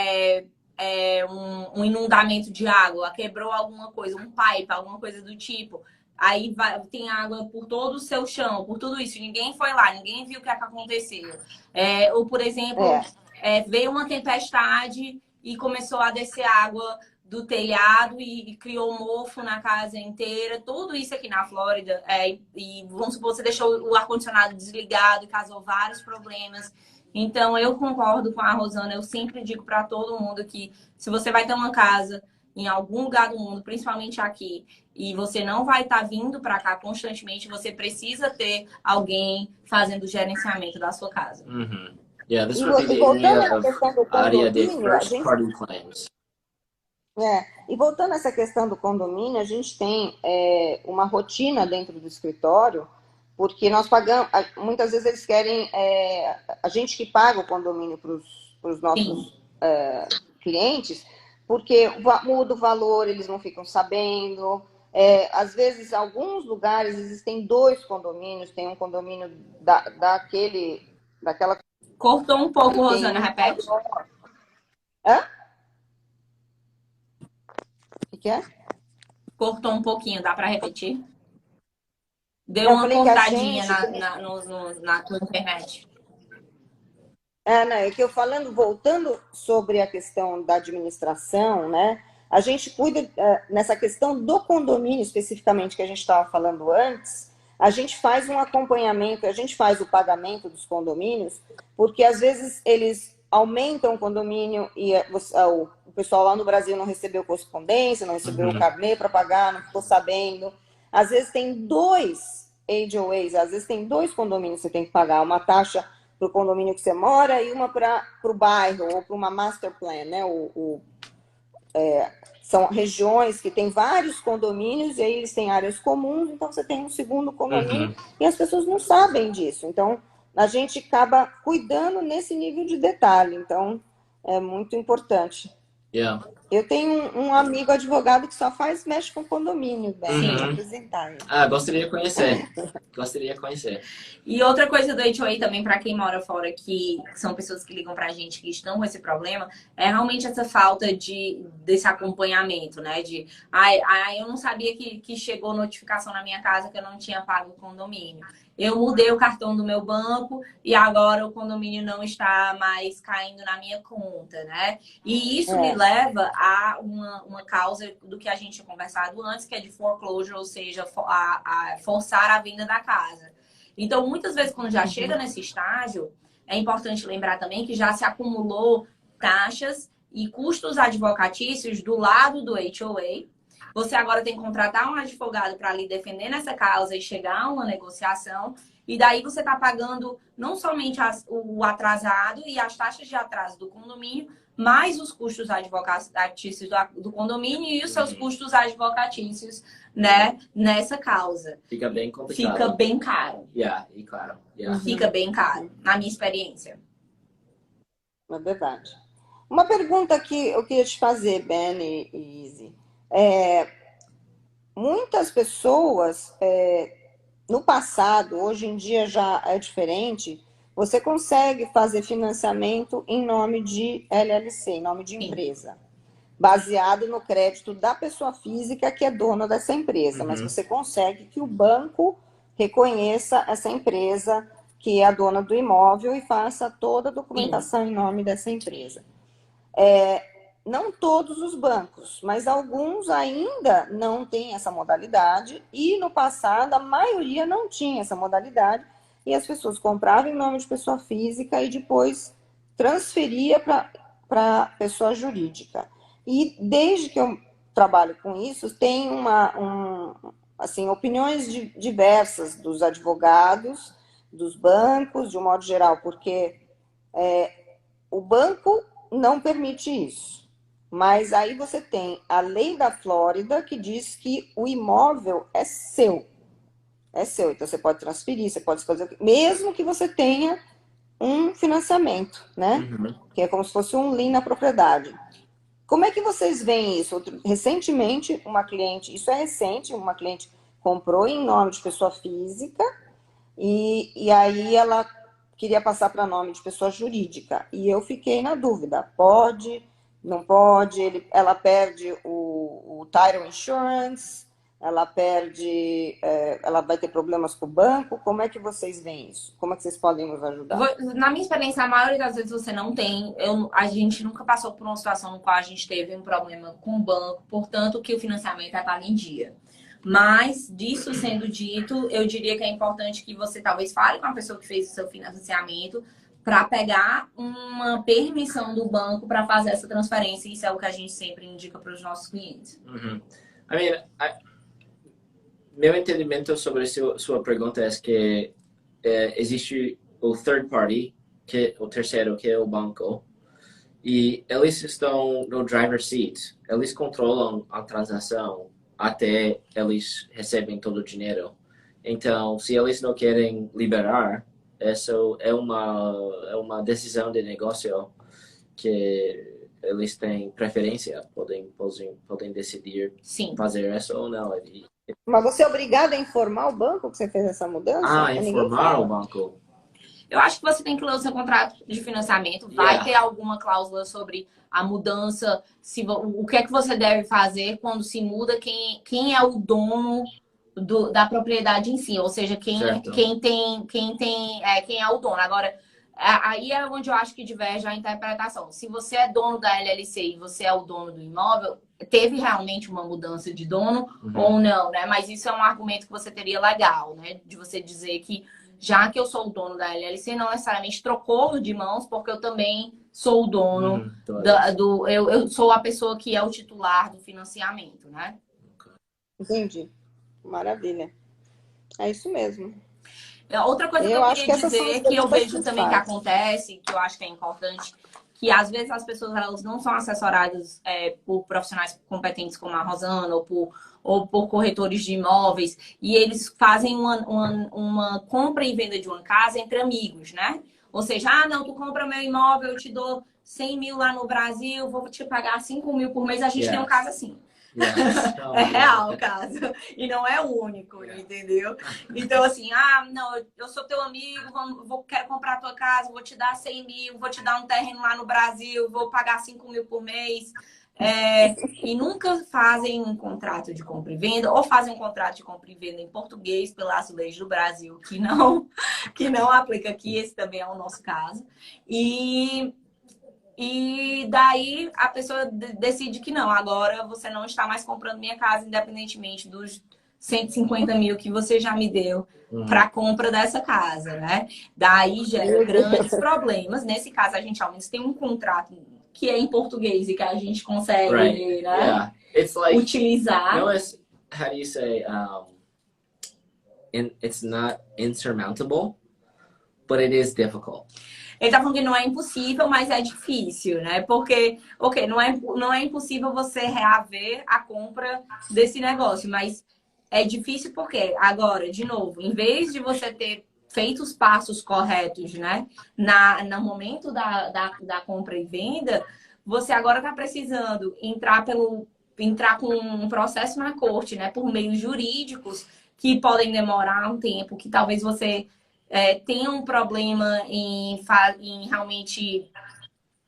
um inundamento de água, quebrou alguma coisa, um pipe, alguma coisa do tipo. Aí tem água por todo o seu chão, por tudo isso. Ninguém foi lá, ninguém viu o que aconteceu. Ou, por exemplo, veio uma tempestade e começou a descer água do telhado e criou mofo na casa inteira. Tudo isso aqui na Flórida. E vamos supor, você deixou o ar-condicionado desligado e causou vários problemas. Então, eu concordo com a Rosana. Eu sempre digo para todo mundo que se você vai ter uma casa em algum lugar do mundo, principalmente aqui, e você não vai estar vindo para cá constantemente, você precisa ter alguém fazendo o gerenciamento da sua casa. Mm-hmm. Yeah, this would be the area of área de first party claims. E voltando a essa questão do condomínio, a gente tem uma rotina dentro do escritório, porque nós pagamos, muitas vezes eles querem, a gente que paga o condomínio para os nossos clientes, porque muda o valor, eles não ficam sabendo. Às vezes, em alguns lugares, existem 2 condomínios, tem um condomínio daquela... Cortou um pouco, Rosana, repete. Hã? O que é? Cortou um pouquinho, dá para repetir? Deu uma cortadinha na internet. Que eu voltando sobre a questão da administração, né? A gente cuida, nessa questão do condomínio especificamente que a gente estava falando antes, a gente faz um acompanhamento, a gente faz o pagamento dos condomínios, porque às vezes eles aumentam o condomínio e o pessoal lá no Brasil não recebeu correspondência, não recebeu o carnê para pagar, não ficou sabendo. Às vezes tem 2 HOAs, às vezes tem 2 condomínios que você tem que pagar, uma taxa para o condomínio que você mora e uma para o bairro ou para uma master plan, né? São regiões que tem vários condomínios e aí eles têm áreas comuns, então você tem um segundo condomínio e as pessoas não sabem disso. Então, a gente acaba cuidando nesse nível de detalhe. Então, é muito importante. Yeah. Eu tenho um amigo advogado que só mexe com condomínio, bem, vou apresentar ele. Gostaria de conhecer. Gostaria de conhecer. E outra coisa do HOA também, para quem mora fora, que são pessoas que ligam pra gente que estão com esse problema, é realmente essa falta desse acompanhamento, né? Eu não sabia que chegou notificação na minha casa que eu não tinha pago o condomínio. Eu mudei o cartão do meu banco e agora o condomínio não está mais caindo na minha conta, né? E isso me leva a uma causa do que a gente tinha conversado antes, que é de foreclosure, ou seja, a forçar a venda da casa. Então, muitas vezes, quando já chega nesse estágio, é importante lembrar também que já se acumulou taxas e custos advocatícios do lado do HOA. Você agora tem que contratar um advogado para lhe defender nessa causa e chegar a uma negociação. E daí você está pagando não somente o atrasado e as taxas de atraso do condomínio, mais os custos advocatícios do condomínio e os seus custos advocatícios, né, nessa causa. Fica bem complicado. Fica bem caro. E claro. Fica bem caro, na minha experiência. É verdade. Uma pergunta que eu queria te fazer, Ben e Izzy. Muitas pessoas, no passado, hoje em dia já é diferente, você consegue fazer financiamento em nome de LLC, em nome de empresa, baseado no crédito da pessoa física que é dona dessa empresa, mas você consegue que o banco reconheça essa empresa que é a dona do imóvel e faça toda a documentação em nome dessa empresa. Não todos os bancos, mas alguns ainda não têm essa modalidade e no passado a maioria não tinha essa modalidade e as pessoas compravam em nome de pessoa física e depois transferia para pessoa jurídica. E desde que eu trabalho com isso, tem assim, opiniões diversas dos advogados, dos bancos, de um modo geral, porque o banco não permite isso. Mas aí você tem a lei da Flórida que diz que o imóvel é seu. É seu. Então você pode transferir, você pode fazer, mesmo que você tenha um financiamento, né? Que é como se fosse um lien na propriedade. Como é que vocês veem isso? Recentemente, uma cliente, isso é recente, uma cliente comprou em nome de pessoa física e aí ela queria passar para nome de pessoa jurídica. E eu fiquei na dúvida, pode, não pode, ela perde o title insurance, ela perde, ela vai ter problemas com o banco. Como é que vocês veem isso? Como é que vocês podem nos ajudar? Na minha experiência, a maioria das vezes você não tem. A gente nunca passou por uma situação no qual a gente teve um problema com o banco, portanto, que o financiamento é pago em dia. Mas, disso sendo dito, eu diria que é importante que você talvez fale com a pessoa que fez o seu financiamento para pegar uma permissão do banco para fazer essa transferência. Isso é o que a gente sempre indica para os nossos clientes. Meu entendimento sobre sua pergunta é que existe o third party, que o terceiro, que é o banco, e eles estão no driver's seat. Eles controlam a transação até eles recebem todo o dinheiro. Então, se eles não querem liberar, isso é uma decisão de negócio que eles têm preferência, podem decidir Sim. fazer isso ou não. Mas você é obrigado a informar o banco que você fez essa mudança? Informar o banco. Eu acho que você tem que ler o seu contrato de financiamento. Vai ter alguma cláusula sobre a mudança, o que é que você deve fazer quando se muda, quem é o dono da propriedade em si. Ou seja, quem é o dono. Agora, aí é onde eu acho que diverge a interpretação. Se você é dono da LLC e você é o dono do imóvel, teve realmente uma mudança de dono ou não, né? Mas isso é um argumento que você teria legal, né? De você dizer que, já que eu sou o dono da LLC, não necessariamente trocou de mãos, porque eu também sou o dono eu sou a pessoa que é o titular do financiamento, né? Entendi. Maravilha. É isso mesmo. Outra coisa que eu queria dizer, que eu vejo também que acontece, que eu acho que é importante, que às vezes as pessoas elas não são assessoradas por profissionais competentes como a Rosana ou por corretores de imóveis, e eles fazem uma compra e venda de uma casa entre amigos, né? Ou seja, não, tu compra meu imóvel, eu te dou 100 mil lá no Brasil, vou te pagar 5 mil por mês. A gente tem um caso assim. É real o caso. E não é o único, entendeu? Então, assim, não, eu sou teu amigo, quero comprar a tua casa, vou te dar 100 mil, vou te dar um terreno lá no Brasil, vou pagar 5 mil por mês. E nunca fazem um contrato de compra e venda, ou fazem um contrato de compra e venda em português pelas leis do Brasil, que não aplica aqui. Esse também é o nosso caso. E daí a pessoa decide que não, agora você não está mais comprando minha casa, independentemente dos 150 mil que você já me deu para compra dessa casa, né? Daí gera grandes problemas. Nesse caso, a gente ao menos tem um contrato que é em português e que a gente consegue né? Utilizar. You know, how do you say, it's not insurmountable, but it is difficult. Ele tá falando que não é impossível, mas é difícil, né? Porque, não é impossível você reaver a compra desse negócio, mas é difícil porque, agora, de novo, em vez de você ter feito os passos corretos, né? No momento da compra e venda, você agora tá precisando entrar com um processo na corte, né? Por meios jurídicos que podem demorar um tempo, que talvez você tem um problema em realmente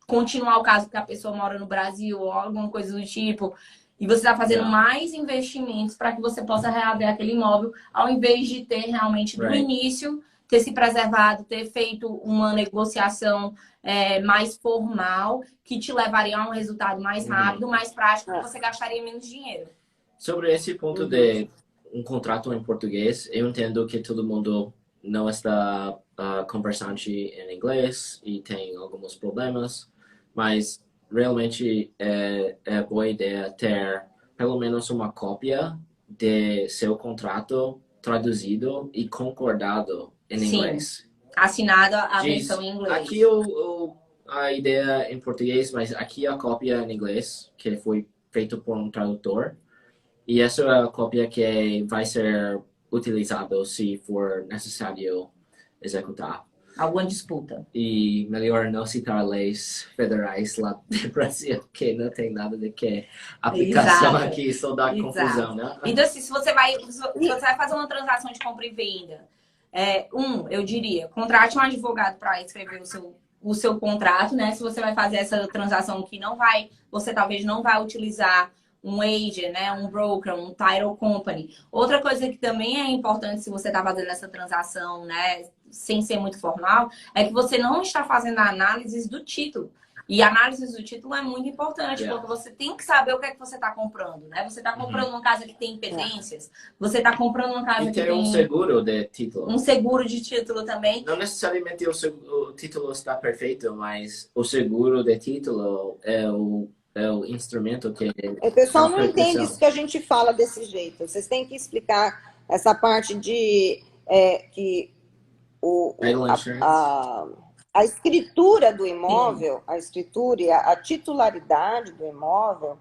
continuar o caso que a pessoa mora no Brasil ou alguma coisa do tipo, e você está fazendo mais investimentos para que você possa reaver aquele imóvel, ao invés de ter realmente do início, ter se preservado, ter feito uma negociação mais formal, que te levaria a um resultado mais rápido, mais prático, e você gastaria menos dinheiro. Sobre esse ponto de um contrato em português, eu entendo que todo mundo não está conversando em inglês e tem alguns problemas, mas realmente é boa ideia ter pelo menos uma cópia de seu contrato traduzido e concordado em inglês. Assinado a versão em inglês. Aqui a ideia em português, mas aqui a cópia em inglês, que foi feito por um tradutor. E essa é a cópia que vai ser utilizada se for necessário executar. Alguma disputa. E melhor não citar leis federais lá no Brasil, que não tem nada de que aplicação Exato. aqui, só dá confusão, né? Então, assim, se você vai fazer uma transação de compra e venda, eu diria, contrate um advogado para escrever o seu contrato, né? Se você vai fazer essa transação que você talvez não vai utilizar um agent, né? Um broker, um title company. Outra coisa que também é importante se você está fazendo essa transação, né? Sem ser muito formal, é que você não está fazendo a análise do título. E a análise do título é muito importante, porque você tem que saber o que é que você está comprando, né? Você está comprando uma casa que tem impedências, você está comprando uma casa que tem um seguro de título. Um seguro de título também. Não necessariamente o título está perfeito, mas o seguro de título é o instrumento que... O pessoal não entende isso que a gente fala desse jeito. Vocês têm que explicar essa parte de que a escritura do imóvel, a escritura e a titularidade do imóvel,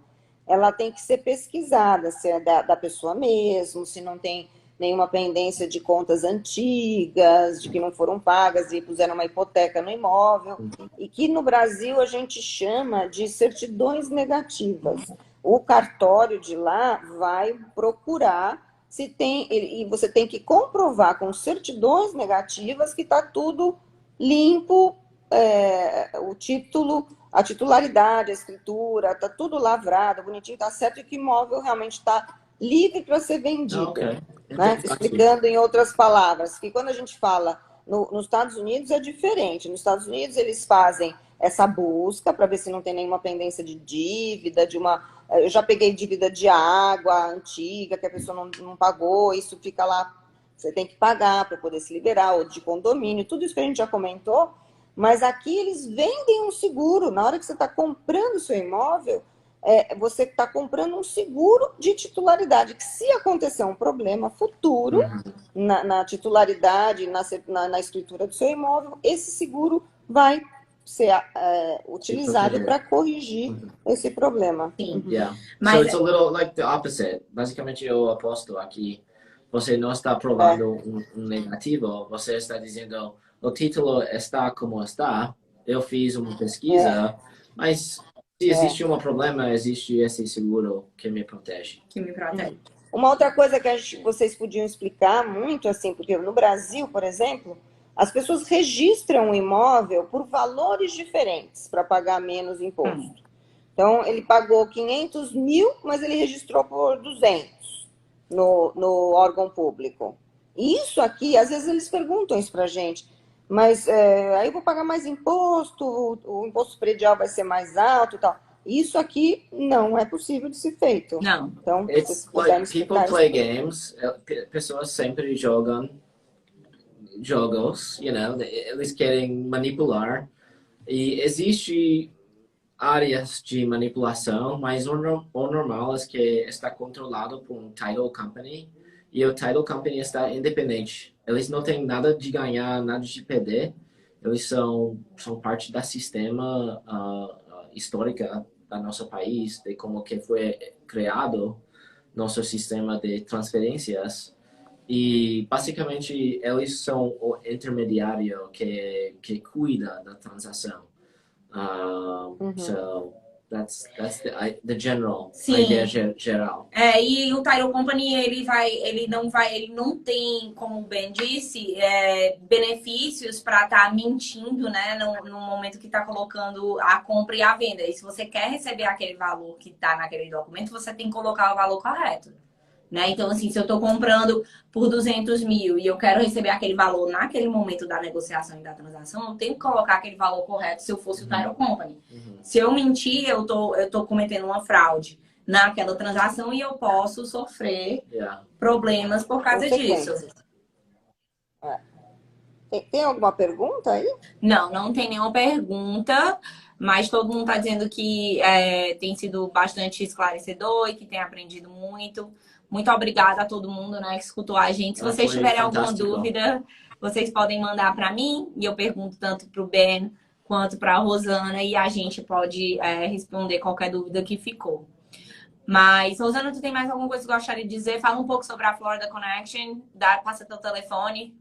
ela tem que ser pesquisada, se é da pessoa mesmo, se não tem nenhuma pendência de contas antigas, de que não foram pagas e puseram uma hipoteca no imóvel, e que no Brasil a gente chama de certidões negativas. O cartório de lá vai procurar se tem, e você tem que comprovar com certidões negativas que está tudo limpo, o título, a titularidade, a escritura, está tudo lavrado, bonitinho, está certo, e que o imóvel realmente está livre para ser vendido. Okay. Né? Explicando em outras palavras, que quando a gente fala nos Estados Unidos é diferente. Nos Estados Unidos eles fazem essa busca para ver se não tem nenhuma pendência de dívida, eu já peguei dívida de água antiga que a pessoa não pagou, isso fica lá, você tem que pagar para poder se liberar, ou de condomínio, tudo isso que a gente já comentou, mas aqui eles vendem um seguro. Na hora que você está comprando o seu imóvel, você está comprando um seguro de titularidade, que se acontecer um problema futuro na titularidade, na escritura do seu imóvel, esse seguro vai ser utilizado para corrigir esse problema. Sim. Yeah. Mas so it's a little like the opposite. Basicamente, eu aposto aqui, você não está provando um negativo, você está dizendo, o título está como está, eu fiz uma pesquisa, mas se existe um problema, existe esse seguro que me protege. Uma outra coisa que vocês podiam explicar muito, assim, porque no Brasil, por exemplo, as pessoas registram o imóvel por valores diferentes para pagar menos imposto. Então, ele pagou 500 mil, mas ele registrou por 200 no órgão público. Isso aqui, às vezes eles perguntam isso para a gente, mas aí eu vou pagar mais imposto, o imposto predial vai ser mais alto e tal. Isso aqui não é possível de ser feito. Não. Então, it's like people play games, pessoas sempre jogam jogos, eles querem manipular. E existe áreas de manipulação, mas o normal é que está controlado por um title company e o title company está independente. Eles não têm nada de ganhar, nada de perder. Eles são parte do sistema histórico do nosso país, de como que foi criado nosso sistema de transferências. E, basicamente, eles são o intermediário que cuida da transação. So, that's the general, a ideia geral. E o title company, ele não tem, como o Ben disse, benefícios para estar mentindo, né, no momento que está colocando a compra e a venda. E se você quer receber aquele valor que está naquele documento, você tem que colocar o valor correto. Né? Então, assim, se eu estou comprando por 200 mil e eu quero receber aquele valor naquele momento da negociação e da transação, eu tenho que colocar aquele valor correto se eu fosse o title company. Se eu mentir, eu tô cometendo uma fraude naquela transação e eu posso sofrer problemas por causa disso. Tem alguma pergunta aí? Não tem nenhuma pergunta, mas todo mundo está dizendo que tem sido bastante esclarecedor e que tem aprendido muito. Muito obrigada a todo mundo, né, que escutou a gente. Se vocês tiverem alguma dúvida, vocês podem mandar para mim. E eu pergunto tanto para o Ben quanto para a Rosana e a gente pode responder qualquer dúvida que ficou. Mas, Rosana, tu tem mais alguma coisa que gostaria de dizer? Fala um pouco sobre a Florida Connection, passa teu telefone.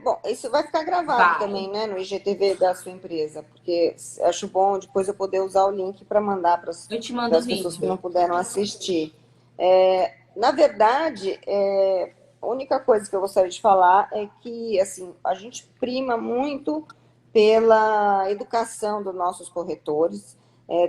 Bom, isso vai ficar gravado também, né, no IGTV da sua empresa, porque acho bom depois eu poder usar o link para mandar para as pessoas que não puderam assistir. Na verdade, a única coisa que eu gostaria de falar é que, assim, a gente prima muito pela educação dos nossos corretores.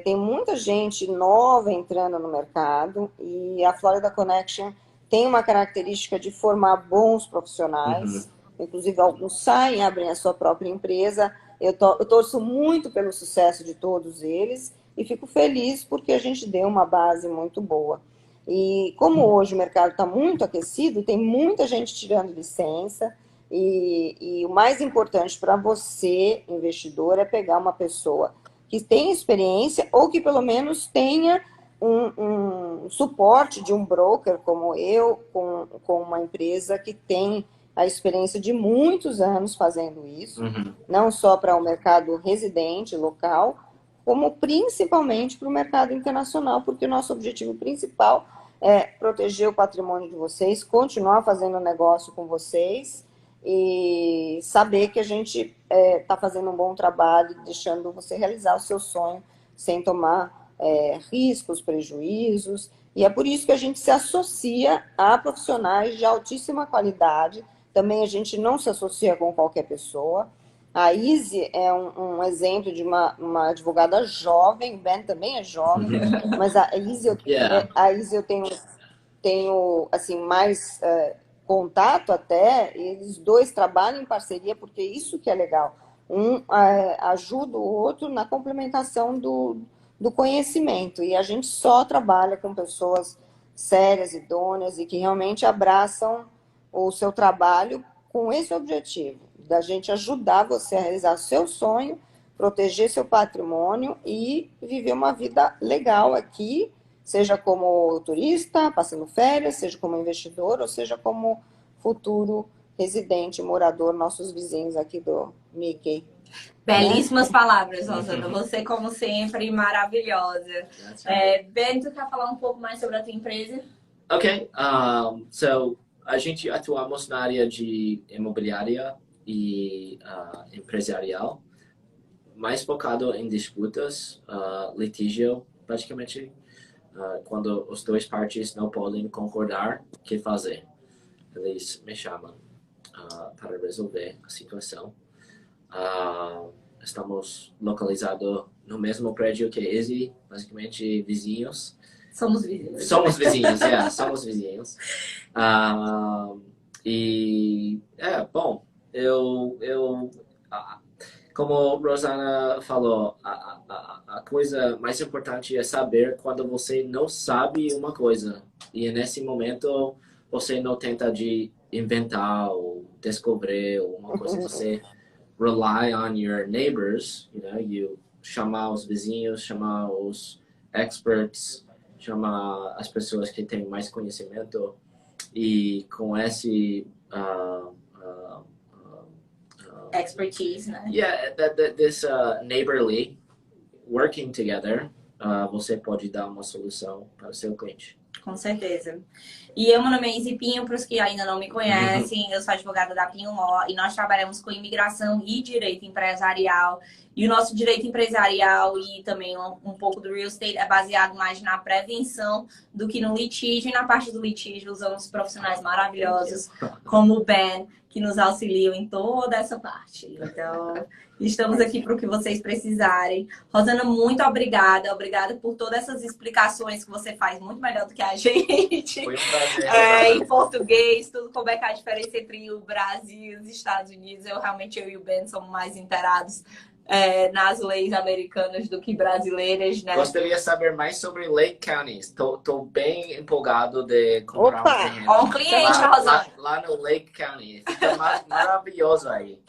Tem muita gente nova entrando no mercado e a Florida Connection tem uma característica de formar bons profissionais. Inclusive, alguns saem, abrem a sua própria empresa. Eu torço muito pelo sucesso de todos eles e fico feliz porque a gente deu uma base muito boa. E como hoje o mercado está muito aquecido, tem muita gente tirando licença, e o mais importante para você, investidor, é pegar uma pessoa que tenha experiência ou que pelo menos tenha um suporte de um broker como eu, com uma empresa que tem a experiência de muitos anos fazendo isso, não só para o mercado residente, local, como principalmente para o mercado internacional, porque o nosso objetivo principal é proteger o patrimônio de vocês, continuar fazendo negócio com vocês e saber que a gente está fazendo um bom trabalho, deixando você realizar o seu sonho sem tomar riscos, prejuízos. E é por isso que a gente se associa a profissionais de altíssima qualidade. Também a gente não se associa com qualquer pessoa. A Izzy é um exemplo de uma advogada jovem, o Ben também é jovem, mas a Izzy eu tenho assim, mais contato até, eles dois trabalham em parceria, porque isso que é legal. Um ajuda o outro na complementação do conhecimento, e a gente só trabalha com pessoas sérias, idôneas, e que realmente abraçam o seu trabalho com esse objetivo, da gente ajudar você a realizar seu sonho, proteger seu patrimônio e viver uma vida legal aqui, seja como turista, passando férias, seja como investidor, ou seja como futuro residente, morador, nossos vizinhos aqui do Mickey. Belíssimas palavras, Rosana. Você, como sempre, maravilhosa. Ben, tu quer falar um pouco mais sobre a tua empresa? Ok. A gente atuamos na área de imobiliária e empresarial, mais focado em disputas, litígio, praticamente quando os dois partes não podem concordar o que fazer. Eles me chamam para resolver a situação. Estamos localizados no mesmo prédio que Izzy, basicamente vizinhos. Somos vizinhos. Somos vizinhos, somos vizinhos. Bom, como Rosana falou, a coisa mais importante é saber quando você não sabe uma coisa. E nesse momento, você não tenta de inventar ou descobrir uma coisa. Você rely on your neighbors, chamar os vizinhos, chamar os experts, chamar as pessoas que têm mais conhecimento, e com esse expertise, né? This neighborly working together, você pode dar uma solução para o seu cliente. Com certeza. E meu nome é Izzy Pinho, para os que ainda não me conhecem, eu sou advogada da Pinho Law e nós trabalhamos com imigração e direito empresarial. E o nosso direito empresarial e também um pouco do real estate é baseado mais na prevenção do que no litígio. E na parte do litígio usamos profissionais maravilhosos como o Ben, que nos auxiliam em toda essa parte. Então, estamos aqui para o que vocês precisarem. Rosana, muito obrigada. Obrigada por todas essas explicações que você faz muito melhor do que a gente. Foi um prazer. Em português, tudo como é que é a diferença entre o Brasil e os Estados Unidos. Eu e o Ben somos mais inteirados nas leis americanas do que brasileiras, né? Gostaria de saber mais sobre Lake County. Estou bem empolgado de comprar um terreno. Ó, um cliente, Rosana. Lá no Lake County. Fica maravilhoso aí.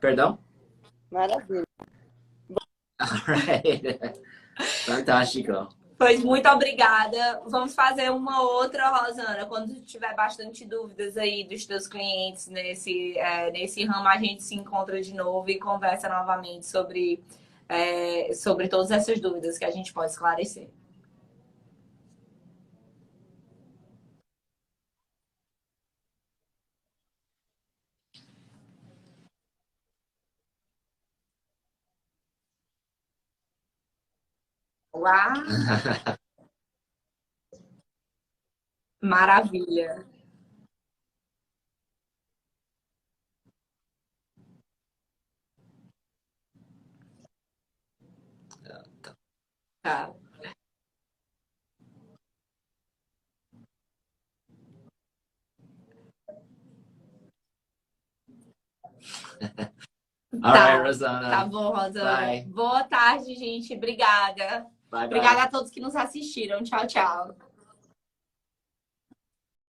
Perdão? Maravilha. Alright. Fantástico. Pois muito obrigada. Vamos fazer uma outra, Rosana. Quando tiver bastante dúvidas aí dos teus clientes nesse ramo, a gente se encontra de novo e conversa novamente sobre todas essas dúvidas que a gente pode esclarecer. Uau! Maravilha. Tá. All right, Tá, Rosana. tá bom, Rosana. Bye. Boa tarde, gente. Obrigada. Bye, Obrigada bye. a todos que nos assistiram. Tchau, tchau.